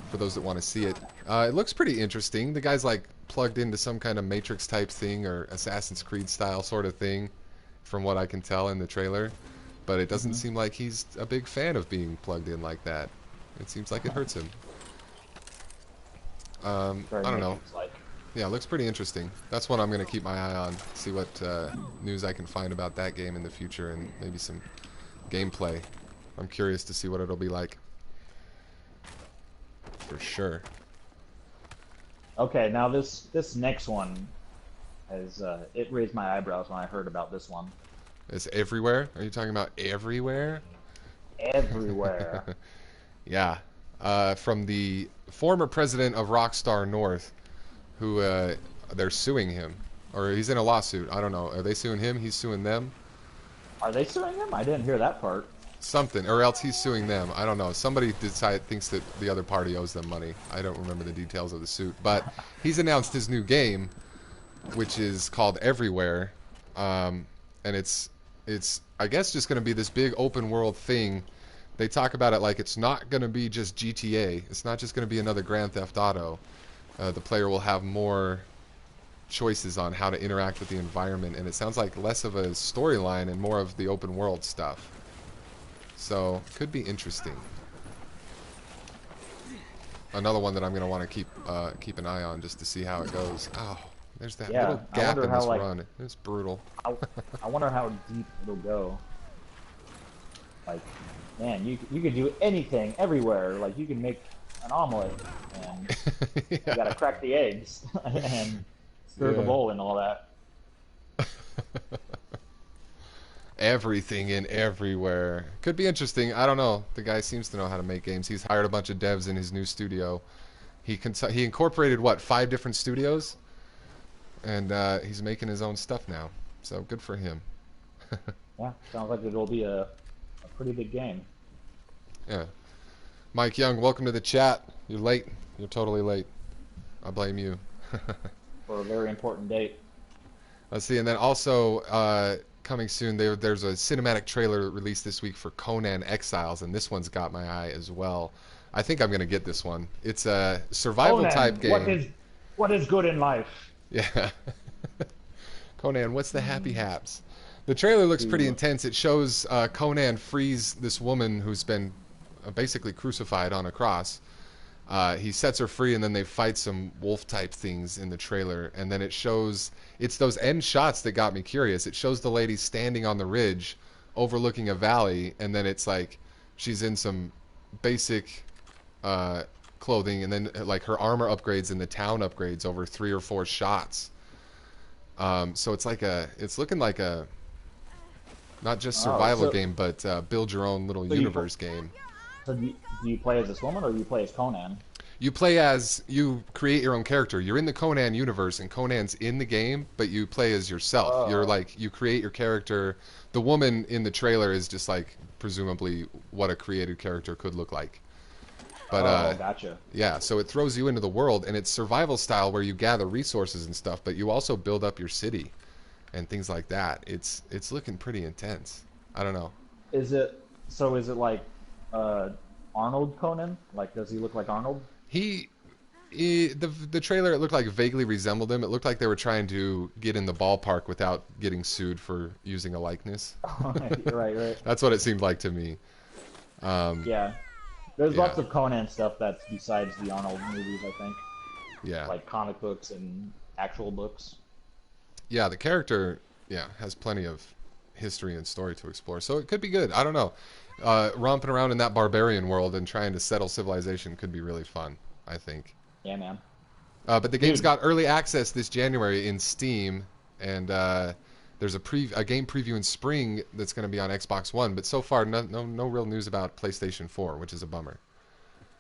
for those that want to see it. It looks pretty interesting. The guy's like plugged into some kind of Matrix type thing or Assassin's Creed style sort of thing, from what I can tell in the trailer. But it doesn't seem like he's a big fan of being plugged in like that. It seems like it hurts him. I Very don't know. Matrix-like. Yeah, it looks pretty interesting. That's one I'm going to keep my eye on. See what news I can find about that game in the future and maybe some gameplay. I'm curious to see what it'll be like. For sure. Okay, now this next one has it raised my eyebrows when I heard about this one. It's everywhere? Are you talking about everywhere? Everywhere. Yeah. From the former president of Rockstar North, who they're suing him. Or he's in a lawsuit. I don't know. Are they suing him? He's suing them? Are they suing him? I didn't hear that part. Something. Or else he's suing them. I don't know. Somebody thinks that the other party owes them money. I don't remember the details of the suit. But he's announced his new game, which is called Everywhere. And it's I guess just going to be this big open world thing. They talk about it like it's not going to be just GTA. It's not just going to be another Grand Theft Auto. The player will have more choices on how to interact with the environment, and it sounds like less of a storyline and more of the open world stuff. So, could be interesting. Another one that I'm going to want to keep an eye on just to see how it goes. Oh, there's that Yeah, little I gap wonder in how, this like, run. It's brutal. I wonder how deep it'll go. Like, man, you could do anything everywhere. Like, you can make an omelet, and Yeah. you gotta crack the eggs and stir the Yeah. bowl and all that. Everything and everywhere. Could be interesting. I don't know. The guy seems to know how to make games. He's hired a bunch of devs in his new studio. He incorporated, what, 5 different studios? And he's making his own stuff now. So good for him. Yeah, sounds like it'll be a pretty big game. Yeah. Mike Young, welcome to the chat. You're late. You're totally late. I blame you. For a very important date. Let's see. And then also coming soon, there's a cinematic trailer released this week for Conan Exiles, and this one's got my eye as well. I think I'm going to get this one. It's a survival type game. What is good in life? Yeah. Conan, what's the happy haps? The trailer looks pretty intense. It shows Conan frees this woman who's been basically crucified on a cross. He sets her free, and then they fight some wolf-type things in the trailer. And then it shows... It's those end shots that got me curious. It shows the lady standing on the ridge overlooking a valley, and then it's like she's in some basic clothing, and then like her armor upgrades and the town upgrades over 3 or 4 shots. So it's like it's looking like a not just survival game, but build your own little universe game. So do you play as this woman, or do you play as Conan? You create your own character. You're in the Conan universe, and Conan's in the game, but you play as yourself. Oh. You're like, you create your character. The woman in the trailer is just like, presumably, what a created character could look like. But, gotcha. yeah, so it throws you into the world, and it's survival style where you gather resources and stuff, but you also build up your city and things like that. It's looking pretty intense. I don't know. Is it like Arnold Conan? Like, does he look like Arnold? The trailer, it looked like vaguely resembled him. It looked like they were trying to get in the ballpark without getting sued for using a likeness. Right. That's what it seemed like to me. Yeah. There's lots of Conan stuff that's besides the Arnold movies, I think. Yeah. Like comic books and actual books. Yeah, the character, has plenty of history and story to explore. So it could be good. I don't know. Romping around in that barbarian world and trying to settle civilization could be really fun, I think. Yeah, man. But the game's Dude. got early access this January in Steam, and there's a game preview in spring that's going to be on Xbox One. But so far, no real news about PlayStation 4, which is a bummer.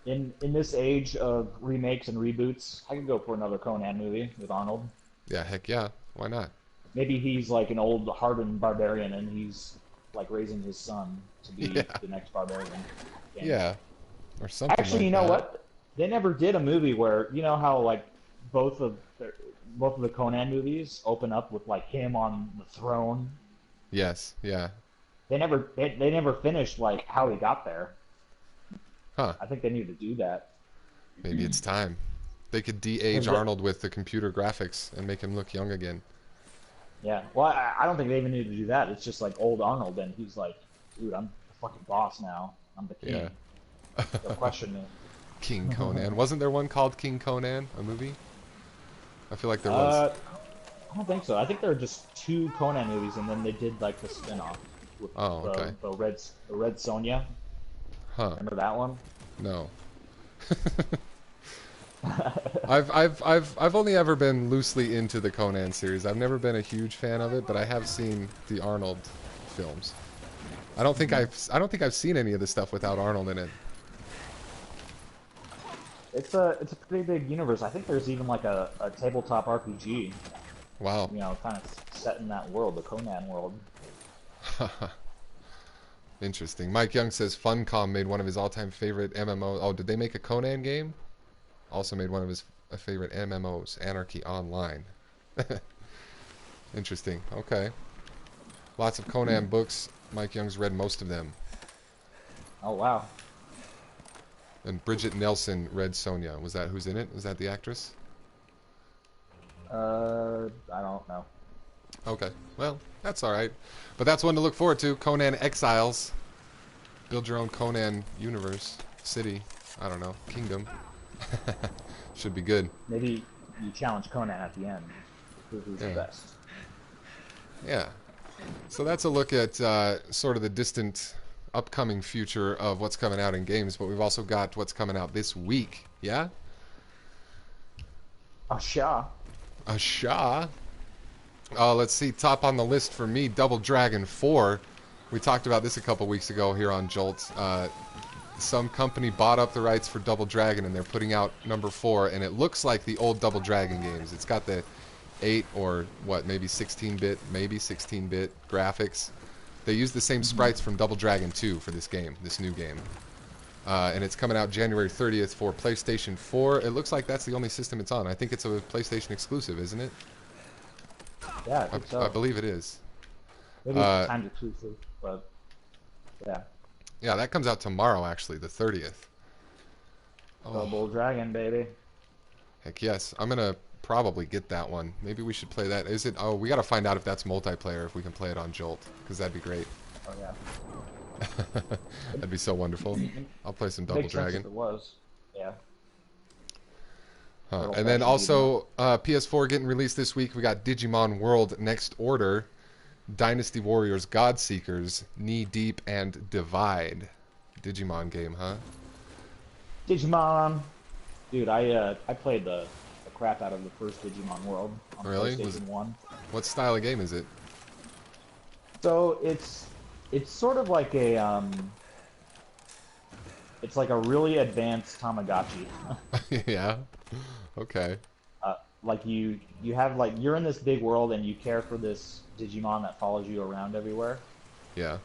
In this age of remakes and reboots, I could go for another Conan movie with Arnold. Yeah, heck yeah. Why not? Maybe he's like an old hardened barbarian, and he's like raising his son to be Yeah. the next barbarian. King. Yeah, or something Actually, like you know that. what? They never did a movie where you know how like both of both of the Conan movies open up with like him on the throne. Yes, yeah. They never finished like how he got there. Huh. I think they need to do that. Maybe it's time. They could de-age 'Cause Arnold with the computer graphics and make him look young again. yeah. Well, I don't think they even need to do that. It's just like old Arnold, and he's like, dude, I'm the fucking boss now. I'm the king. Yeah. Don't question me. King Conan. Wasn't there one called King Conan, a movie? I feel like there was. I don't think so. I think there are just two Conan movies, and then they did like the spin-off with Oh, okay. the Red Sonja. Huh. Remember that one? No. I've only ever been loosely into the Conan series. I've never been a huge fan of it, but I have seen the Arnold films. I don't think I've seen any of the stuff without Arnold in it. It's a pretty big universe. I think there's even like a tabletop RPG. Wow. You know, kind of set in that world, the Conan world. Interesting. Mike Young says Funcom made one of his all-time favorite MMOs. Oh, did they make a Conan game? Also made one of his favorite MMOs, Anarchy Online. Interesting. Okay. Lots of Conan books. Mike Young's read most of them. Oh wow. And Bridget Nelson read Sonia. Was that who's in it? Was that the actress? I don't know. Okay. Well, that's all right. But that's one to look forward to. Conan Exiles. Build your own Conan universe, city. I don't know, kingdom. Should be good. Maybe you challenge Conan at the end. Who's the best? Yeah. So that's a look at sort of the distant, upcoming future of what's coming out in games. But we've also got what's coming out this week. Yeah. Asha. Let's see. Top on the list for me, Double Dragon 4. We talked about this a couple weeks ago here on Jolt. Some company bought up the rights for Double Dragon, and they're putting out number 4, and it looks like the old Double Dragon games. It's got the 8 or what, maybe 16-bit graphics. They use the same sprites from Double Dragon 2 for this game, this new game. And it's coming out January 30th for PlayStation 4. It looks like that's the only system it's on. I think it's a PlayStation exclusive, isn't it? Yeah, I think so. I believe it is. Maybe it's timed exclusive, but yeah. Yeah, that comes out tomorrow, actually, the 30th. Double Dragon, baby. Heck yes. I'm going to probably get that one. Maybe we should play that. Is it? Oh, we got to find out if that's multiplayer, if we can play it on Jolt, because that'd be great. Oh, yeah. That'd be so wonderful. I'll play some Double Makes sense Dragon. if it was. Yeah. Huh. And then also, PS4 getting released this week. We got Digimon World Next Order, Dynasty Warriors Godseekers, Knee Deep, and Divide. Digimon game, huh? Digimon. Dude, I played the crap out of the first Digimon World on Really? PlayStation 1. What style of game is it? So it's sort of like a it's like a really advanced Tamagotchi. Yeah. Okay. Like you have like you're in this big world and you care for this Digimon that follows you around everywhere, Yeah.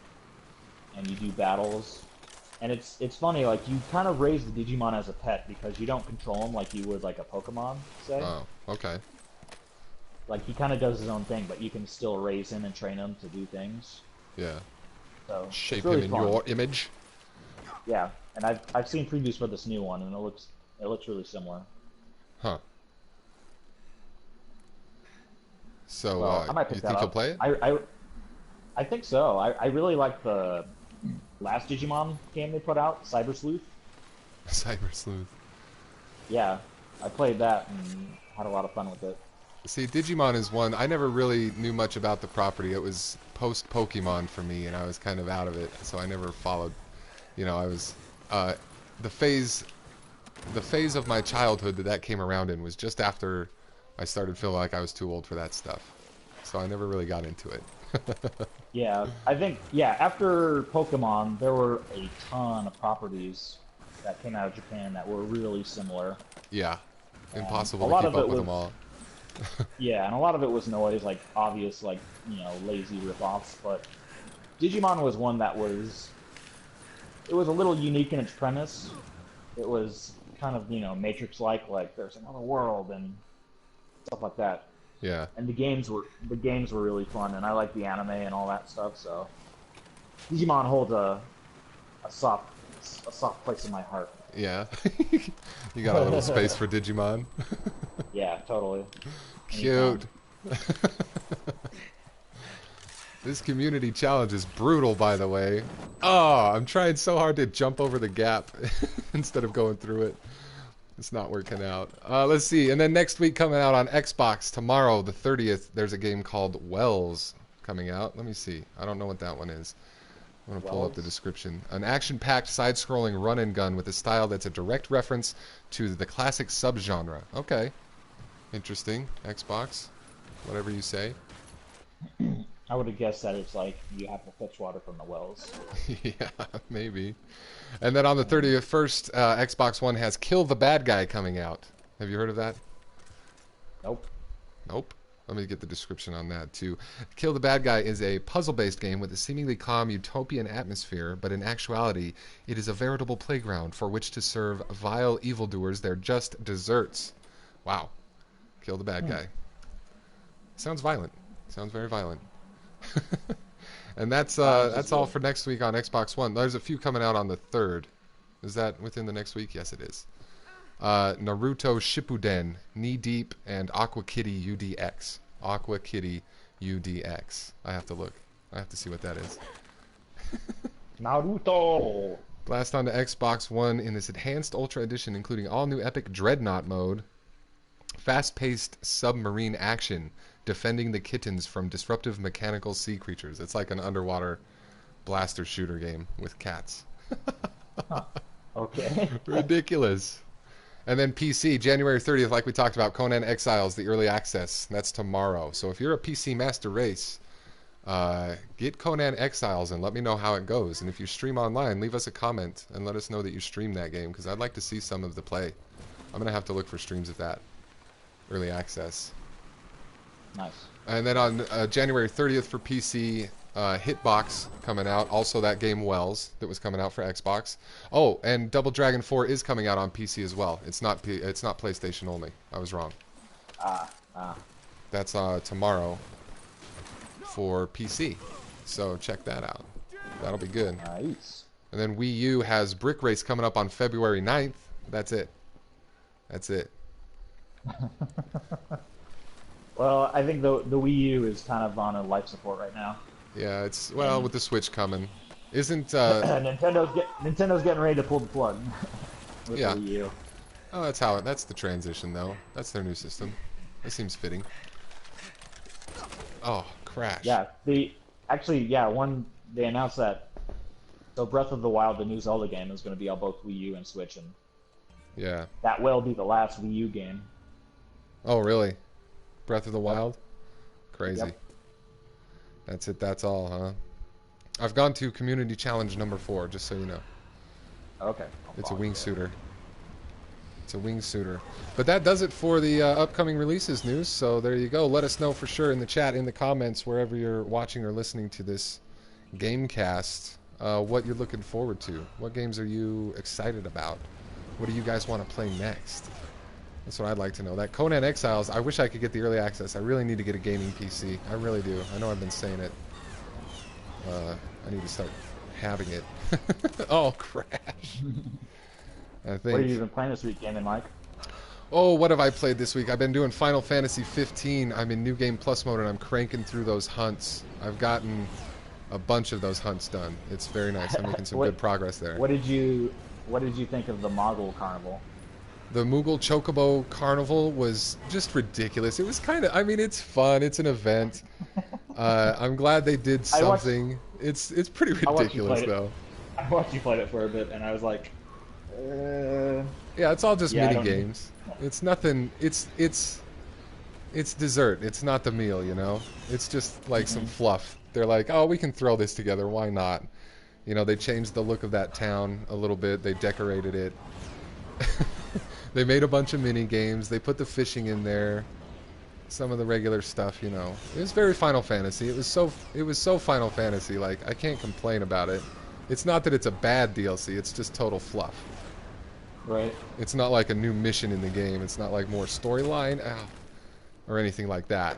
and you do battles. And it's funny, like you kind of raise the Digimon as a pet because you don't control him like you would like a Pokemon, say. Oh, okay. Like he kind of does his own thing, but you can still raise him and train him to do things. Yeah. So Shape it's really him in fun. your image. Yeah, and I've seen previews for this new one, and it looks really similar. Huh. So, Well, I might pick you that think up. you'll play it? I think so. I really like the last Digimon game they put out, Cyber Sleuth. Cyber Sleuth. Yeah, I played that and had a lot of fun with it. See, Digimon is one, I never really knew much about the property. It was post-Pokemon for me, and I was kind of out of it, so I never followed. You know, I was, the phase the phase of my childhood that came around in was just after I started feeling like I was too old for that stuff. So I never really got into it. Yeah, I think, yeah, after Pokemon, there were a ton of properties that came out of Japan that were really similar. Yeah. And Impossible to keep up with them all. Yeah, and a lot of it was noise, like obvious, like, you know, lazy ripoffs, but Digimon was one that was, it was a little unique in its premise. It was kind of, you know, Matrix-like there's another world and stuff like that. Yeah. And the games were really fun, and I like the anime and all that stuff. So Digimon holds a soft place in my heart. Yeah. You got a little space for Digimon. Yeah, totally. Cute. This community challenge is brutal, by the way. Oh, I'm trying so hard to jump over the gap instead of going through it. It's not working out. Let's see. And then next week coming out on Xbox, tomorrow, the 30th, there's a game called Wells coming out. Let me see. I don't know what that one is. I'm going to pull up the description. An action-packed, side-scrolling run-and-gun with a style that's a direct reference to the classic subgenre. Okay. Interesting. Xbox. Whatever you say. I would have guessed that it's like you have to fetch water from the wells. Yeah, maybe. And then on the 31st, Xbox One has Kill the Bad Guy coming out. Have you heard of that? Nope. Nope. Let me get the description on that, too. Kill the Bad Guy is a puzzle-based game with a seemingly calm utopian atmosphere, but in actuality, it is a veritable playground for which to serve vile evildoers their just desserts. Wow. Kill the Bad Guy. Sounds violent. Sounds very violent. And that's all for next week on Xbox One. There's a few coming out on the 3rd. Is that within the next week? Yes, it is. Naruto Shippuden, Knee Deep, and Aqua Kitty UDX. Aqua Kitty UDX. I have to look. I have to see what that is. Naruto! Blast onto Xbox One in this enhanced Ultra Edition, including all new epic Dreadnought mode, fast-paced submarine action, defending the kittens from disruptive mechanical sea creatures. It's like an underwater blaster shooter game with cats. Huh. Okay. Ridiculous. And then PC, January 30th, like we talked about, Conan Exiles, the early access. That's tomorrow. So if you're a PC master race, get Conan Exiles and let me know how it goes. And if you stream online, leave us a comment and let us know that you streamed that game, because I'd like to see some of the play. I'm going to have to look for streams of that. Early access. Nice. And then on January 30th for PC, Hitbox coming out. Also that game Wells that was coming out for Xbox. Oh, and Double Dragon 4 is coming out on PC as well. It's not PlayStation only. I was wrong. That's tomorrow for PC. So check that out. That'll be good. Nice. And then Wii U has Brick Race coming up on February 9th. That's it. That's it. Well, I think the Wii U is kind of on a life support right now. Yeah, it's with the Switch coming. Isn't Nintendo's getting ready to pull the plug with the Wii U. Oh, that's the transition though. That's their new system. That seems fitting. Oh, crash. Yeah, they announced that. So Breath of the Wild, the new Zelda game, is going to be on both Wii U and Switch, and yeah, that will be the last Wii U game. Oh, really? Breath of the Wild? Crazy. Yep. That's it. That's all, huh? I've gone to Community Challenge number 4, just so you know. Okay. It's a wingsuiter. It's a wingsuiter. But that does it for the upcoming releases news. So there you go. Let us know for sure in the chat, in the comments, wherever you're watching or listening to this Gamecast, what you're looking forward to. What games are you excited about? What do you guys want to play next? That's what I'd like to know. That Conan Exiles, I wish I could get the early access. I really need to get a gaming PC. I really do. I know I've been saying it. I need to start having it. Oh, crash. I think. What have you been playing this week, Gaming Mike? Oh, what have I played this week? I've been doing Final Fantasy 15. I'm in New Game Plus mode, and I'm cranking through those hunts. I've gotten a bunch of those hunts done. It's very nice. I'm making some good progress there. What did you think of the Mogul Carnival? The Moogle Chocobo Carnival was just ridiculous. It was kind of, I mean, it's fun. It's an event. I'm glad they did something. It's pretty ridiculous, though. I watched you play it for a bit, and I was like, Yeah, it's all just Yeah, I mini don't need. games. It's nothing. It's dessert. It's not the meal, you know. It's just like some Hmm. fluff. They're like, oh, we can throw this together. Why not? You know, they changed the look of that town a little bit. They decorated it. They made a bunch of mini games. They put the fishing in there. Some of the regular stuff, you know. It was very Final Fantasy. It was so Final Fantasy. Like I can't complain about it. It's not that it's a bad DLC. It's just total fluff. Right. It's not like a new mission in the game. It's not like more storyline or anything like that.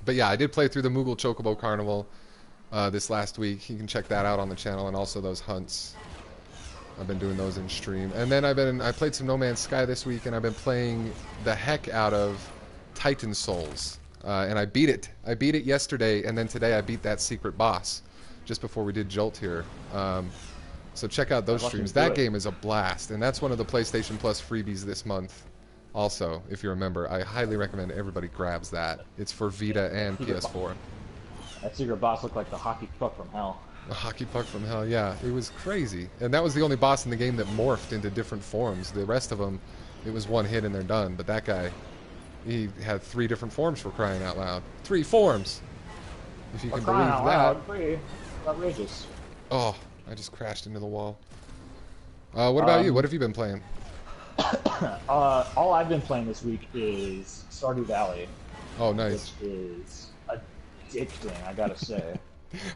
But yeah, I did play through the Moogle Chocobo Carnival this last week. You can check that out on the channel, and also those hunts. I've been doing those in stream. And then I played some No Man's Sky this week, and I've been playing the heck out of Titan Souls. And I beat it. I beat it yesterday, and then today I beat that secret boss just before we did Jolt here. So check out those I'd love to streams. do That it. game is a blast, and that's one of the PlayStation Plus freebies this month. Also, if you remember, I highly recommend everybody grabs that. It's for Vita and PS4. That secret boss looked like the hockey puck from hell. A hockey puck from hell, yeah. It was crazy. And that was the only boss in the game that morphed into different forms. The rest of them, it was one hit and they're done. But that guy, he had 3 different forms for crying out loud. 3 forms! If you For can crying believe out that. loud, pretty outrageous. Oh, I just crashed into the wall. What about you? What have you been playing? All I've been playing this week is Stardew Valley, Oh, nice. which is addicting, I gotta say.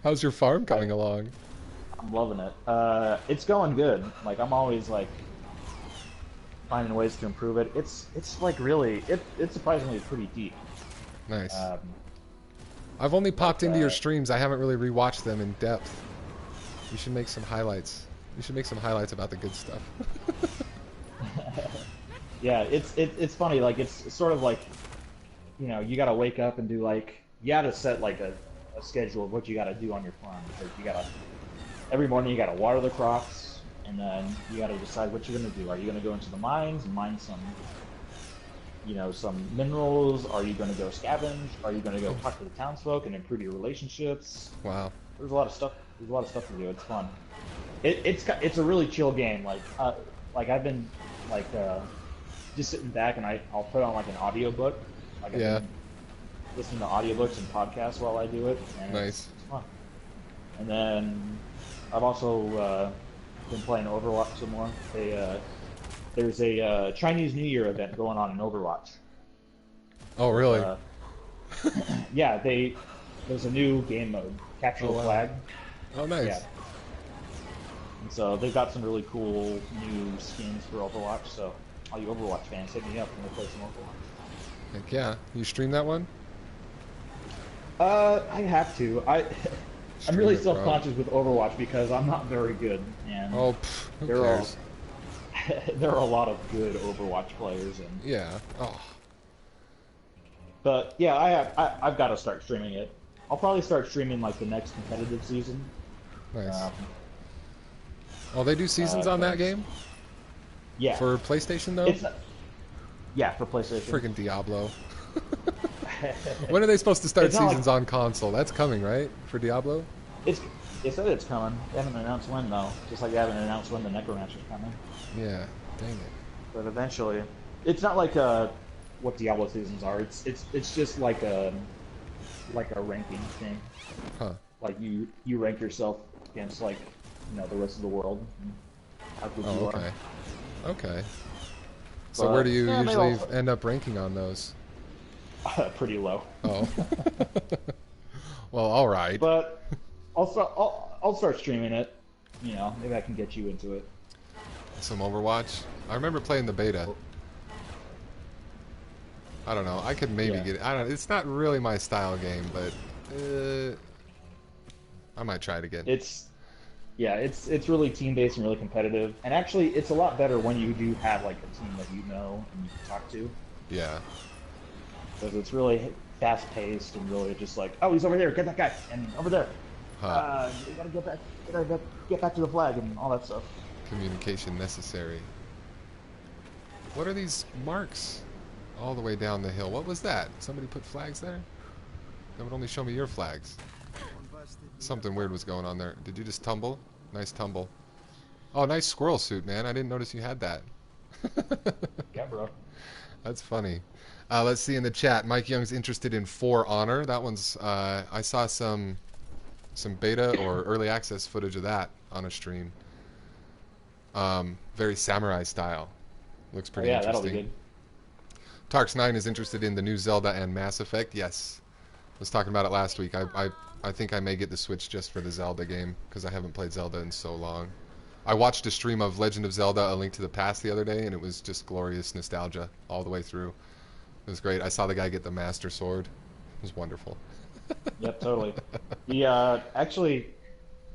How's your farm coming along? I'm loving it. It's going good. Like I'm always like finding ways to improve it. It's like really it's surprisingly pretty deep. Nice. Um, I've only popped into your uh, streams. I haven't really rewatched them in depth. You should make some highlights. You should make some highlights about the good stuff. yeah, it's funny. Like it's sort of like you gotta wake up and do like you gotta set like a schedule of what you gotta do on your farm. Because you gotta every morning you gotta water the crops, and then you gotta decide what you're gonna do. Are you gonna go into the mines and mine some minerals? Are you gonna go scavenge? Are you gonna go talk to the townsfolk and improve your relationships? Wow. There's a lot of stuff. There's a lot of stuff to do. It's fun. It's a really chill game. Like I've been like just sitting back and I'll put on like an audiobook. Like I've Yeah. been listening to audiobooks and podcasts while I do it. And Nice. it's fun. And then I've also been playing Overwatch some more. There's a Chinese New Year event going on in Overwatch. Oh, really? Yeah, there's a new game mode, Capture Oh, the wow. Flag. Oh, nice. Yeah. And so they've got some really cool new skins for Overwatch. So all you Overwatch fans, hit me up when we play some Overwatch. Heck yeah. You stream that one? I have to. I'm Stream really it, bro. self-conscious with Overwatch because I'm not very good, and Oh, who there are cares? there are a lot of good Overwatch players, and Yeah. Oh, but yeah, I've got to start streaming it. I'll probably start streaming like the next competitive season. nice. Um, Oh, they do seasons on that game? yeah, For PlayStation, though? it's yeah for PlayStation. Freaking Diablo. When are they supposed to start It's not seasons on console? That's coming, right? For Diablo? They said it's coming. They haven't announced when though. Just like they haven't announced when the Necromancer's coming. Yeah. Dang it. But eventually, it's not like what Diablo seasons are. It's just like a ranking thing. Huh. Like you rank yourself against like the rest of the world. And how good Oh, you okay. Okay. So But, where do you yeah, they usually also- end up ranking on those? are. Pretty low. Oh. Well, all right. But I'll start streaming it. Maybe I can get you into it. Some Overwatch. I remember playing the beta. I don't know. I could maybe Yeah. get it. I don't. It's not really my style game, but I might try it again. It's really team based and really competitive. And actually, it's a lot better when you do have like a team that you know and you can talk to, Yeah. because it's really fast paced and really just like, oh, he's over there, get that guy, and over there. Huh. You gotta get back, get back to the flag and all that stuff. Communication necessary. What are these marks all the way down the hill? What was that? Somebody put flags there? That would only show me your flags. Something weird was going on there. Did you just tumble? Nice tumble. Oh, nice squirrel suit, man. I didn't notice you had that. Yeah, bro. That's funny. Let's see in the chat. Mike Young's interested in For Honor. That one's. I saw some beta or early access footage of that on a stream. Very samurai style. Looks Oh pretty yeah, that'll be interesting. good. Tarks9 is interested in the new Zelda and Mass Effect. Yes. I was talking about it last week. I think I may get the Switch just for the Zelda game because I haven't played Zelda in so long. I watched a stream of Legend of Zelda: A Link to the Past the other day, and it was just glorious nostalgia all the way through. It was great. I saw the guy get the Master Sword. It was wonderful. Yep, totally. The actually,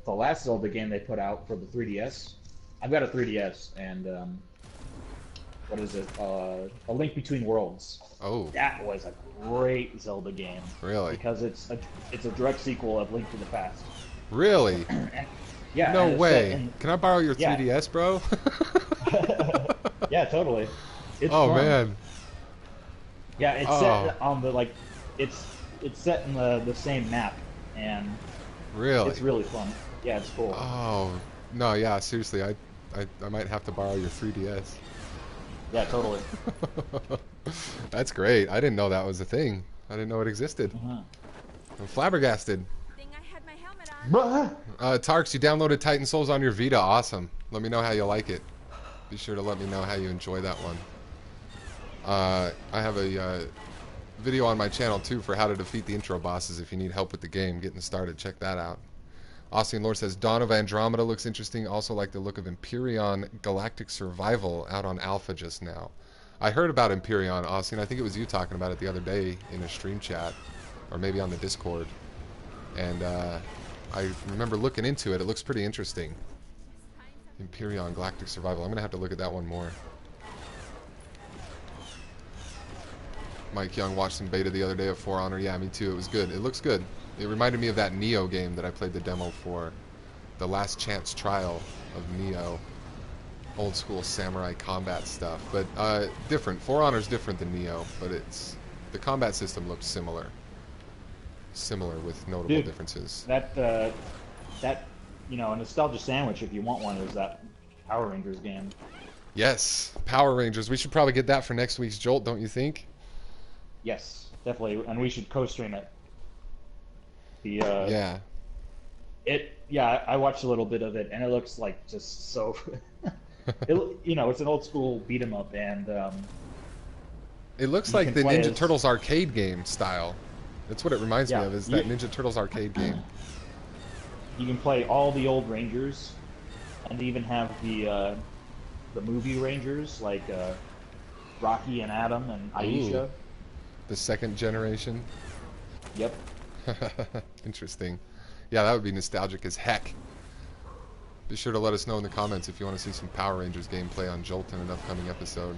the last Zelda game they put out for the 3DS. I've got a 3DS, and what is it? A Link Between Worlds. Oh, That was a great Zelda game. really? Because it's a direct sequel of Link to the Past. Really? And, yeah. No and it's way. set in- Can I borrow your Yeah. 3DS, bro? Yeah, totally. It's Oh, fun. man. Yeah, it's Oh. set on the it's set in the same map, and Really? it's really fun. Yeah, it's cool. Oh, no, yeah, seriously. I might have to borrow your 3DS. Yeah, totally. That's great. I didn't know that was a thing. I didn't know it existed. I'm flabbergasted. Thing I had my helmet on. Tarks, you downloaded Titan Souls on your Vita. Awesome. Let me know how you like it. Be sure to let me know how you enjoy that one. I have a video on my channel, too, for how to defeat the intro bosses if you need help with the game. Getting started. Check that out. Austin Lord says, Dawn of Andromeda looks interesting. Also like the look of Empyrean Galactic Survival out on Alpha just now. I heard about Empyrean, Austin. I think it was you talking about it the other day in a stream chat. Or maybe on the Discord. And I remember looking into it. It looks pretty interesting. Empyrean Galactic Survival. I'm going to have to look at that one more. Mike Young watched some beta the other day of For Honor. Yeah, me too. It was good. It looks good. It reminded me of that Neo game that I played the demo for. The Last Chance Trial of Neo. Old school samurai combat stuff. But different. For Honor's different than Neo, but it's the combat system looks similar. Similar with notable differences. That a nostalgia sandwich if you want one is that Power Rangers game. Yes, Power Rangers. We should probably get that for next week's Jolt, don't you think? Yes, definitely, and we should co-stream it. Yeah. I watched a little bit of it, and it looks like just so. It's an old school beat 'em up, and it looks you like can the play Ninja as- Turtles arcade game style. That's what it reminds me Yeah, of, is that Ninja Turtles arcade game. you can play all the old Rangers, and even have the movie Rangers like Rocky and Adam and Aisha. Ooh. The second generation. Yep. Interesting. Yeah, that would be nostalgic as heck. Be sure to let us know in the comments if you want to see some Power Rangers gameplay on Jolt in an upcoming episode.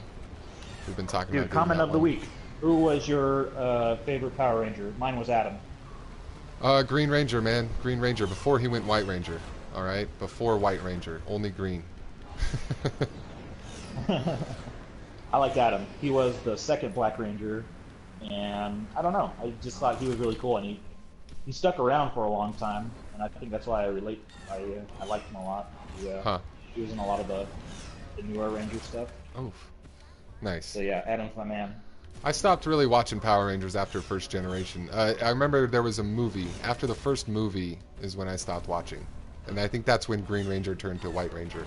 We've been talking about Dude, doing comment that of the one. week. Who was your favorite Power Ranger? Mine was Adam. Green Ranger, man. Green Ranger. Before he went White Ranger. Alright? Before White Ranger. Only green. I liked Adam. He was the second Black Ranger, and I don't know. I just thought he was really cool, and he stuck around for a long time, and I think that's why I liked him a lot. He was in a lot of the newer Ranger stuff. Oh, nice. So yeah, Adam's my man. I stopped really watching Power Rangers after first generation. I remember there was a movie. After the first movie is when I stopped watching. And I think that's when Green Ranger turned to White Ranger.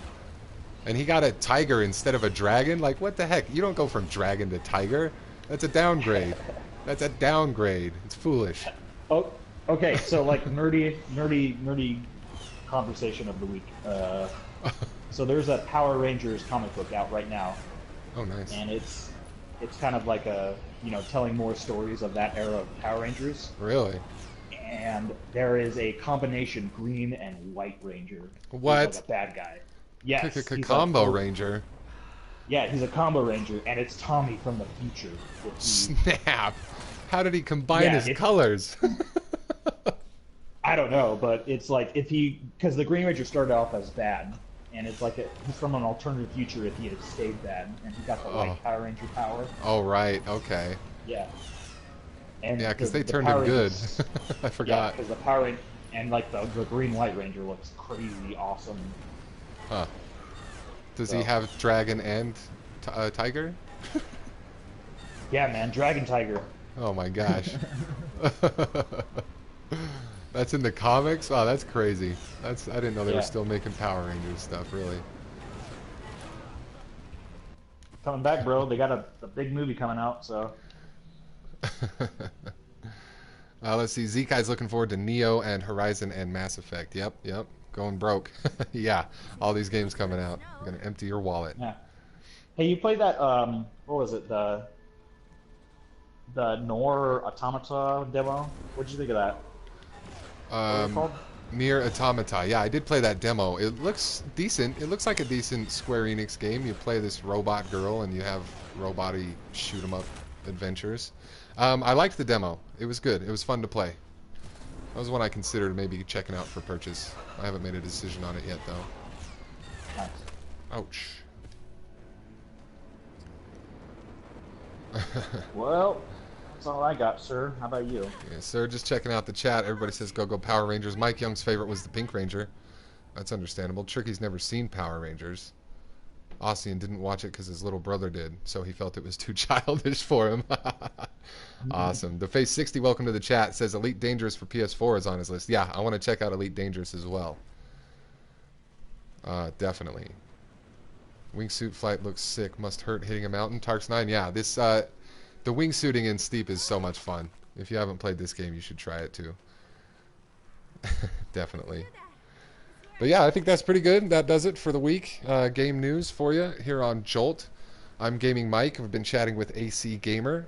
And he got a tiger instead of a dragon? Like, what the heck? You don't go from dragon to tiger. That's a downgrade. That's a downgrade. It's foolish. Oh, okay. So like nerdy conversation of the week. So there's a Power Rangers comic book out right now, Oh, nice. and it's kind of like telling more stories of that era of Power Rangers. Really? And there is a combination Green and White Ranger. What? He's like a bad guy. Yes. he's Combo like- Ranger. Yeah, he's a combo ranger, and it's Tommy from the future. Snap. How did he combine Yeah, his colors? I don't know, but it's like because the Green Ranger started off as bad, and it's like he's from an alternative future if he had stayed bad, and he got the White Power Ranger power. Oh, right. Okay. Yeah. And Yeah, because they the turned Power him good. Rangers- I Yeah, forgot. because the Power Ranger and like the Green White Ranger looks crazy awesome. Huh. Does he So- have dragon and tiger? Yeah, man, Dragon Tiger. Oh my gosh. That's in the comics? Wow, that's crazy. I didn't know they were still making Power Rangers stuff, really. Coming back, bro. They got a big movie coming out, so. Let's see. Zekai's looking forward to Neo and Horizon and Mass Effect. Yep. Going broke. Yeah, all these games coming out. You're gonna empty your wallet. Yeah. Hey, you played that? What was it? The Nor Automata demo. What'd you think of that? Nier Automata. Yeah, I did play that demo. It looks decent. It looks like a decent Square Enix game. You play this robot girl and you have robot-y shoot 'em up adventures. I liked the demo. It was good. It was fun to play. That was one I considered maybe checking out for purchase. I haven't made a decision on it yet, though. Nice. Ouch. Well, that's all I got, sir. How about you? Yeah, sir, just checking out the chat. Everybody says go Power Rangers. Mike Young's favorite was the Pink Ranger. That's understandable. Tricky's never seen Power Rangers. Ossian didn't watch it because his little brother did, so he felt it was too childish for him. Awesome. The Face 60, welcome to the chat, says Elite Dangerous for PS4 is on his list. Yeah, I want to check out Elite Dangerous as well. Definitely. Wingsuit flight looks sick. Must hurt hitting a mountain. Tarks 9, yeah. This the wingsuiting in Steep is so much fun. If you haven't played this game, you should try it too. Definitely. But yeah, I think that's pretty good. That does it for the week. Game news for you here on Jolt. I'm Gaming Mike. I've been chatting with AC Gamer.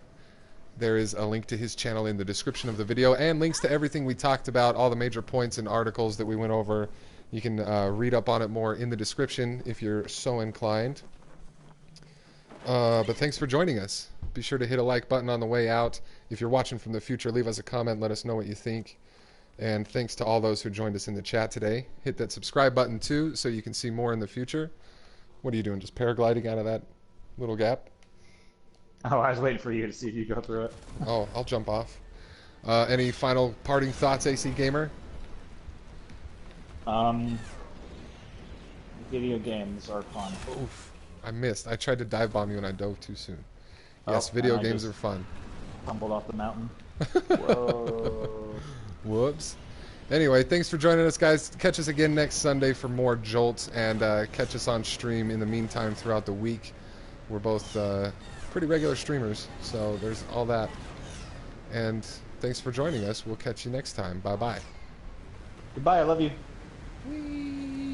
There is a link to his channel in the description of the video and links to everything we talked about, all the major points and articles that we went over. You can read up on it more in the description if you're so inclined. But thanks for joining us. Be sure to hit a like button on the way out. If you're watching from the future, leave us a comment. Let us know what you think. And thanks to all those who joined us in the chat today. Hit that subscribe button too so you can see more in the future. What are you doing? Just paragliding out of that little gap? Oh, I was waiting for you to see if you go through it. Oh, I'll jump off. Any final parting thoughts, AC Gamer? Video games are fun. Oof. I missed. I tried to dive bomb you and I dove too soon. Yes, video games are fun. Tumbled off the mountain. Whoa. Whoops. Anyway, thanks for joining us, guys. Catch us again next Sunday for more Jolts, and catch us on stream in the meantime throughout the week. We're both pretty regular streamers, so there's all that. And thanks for joining us. We'll catch you next time. Bye-bye. Goodbye. I love you. Whee!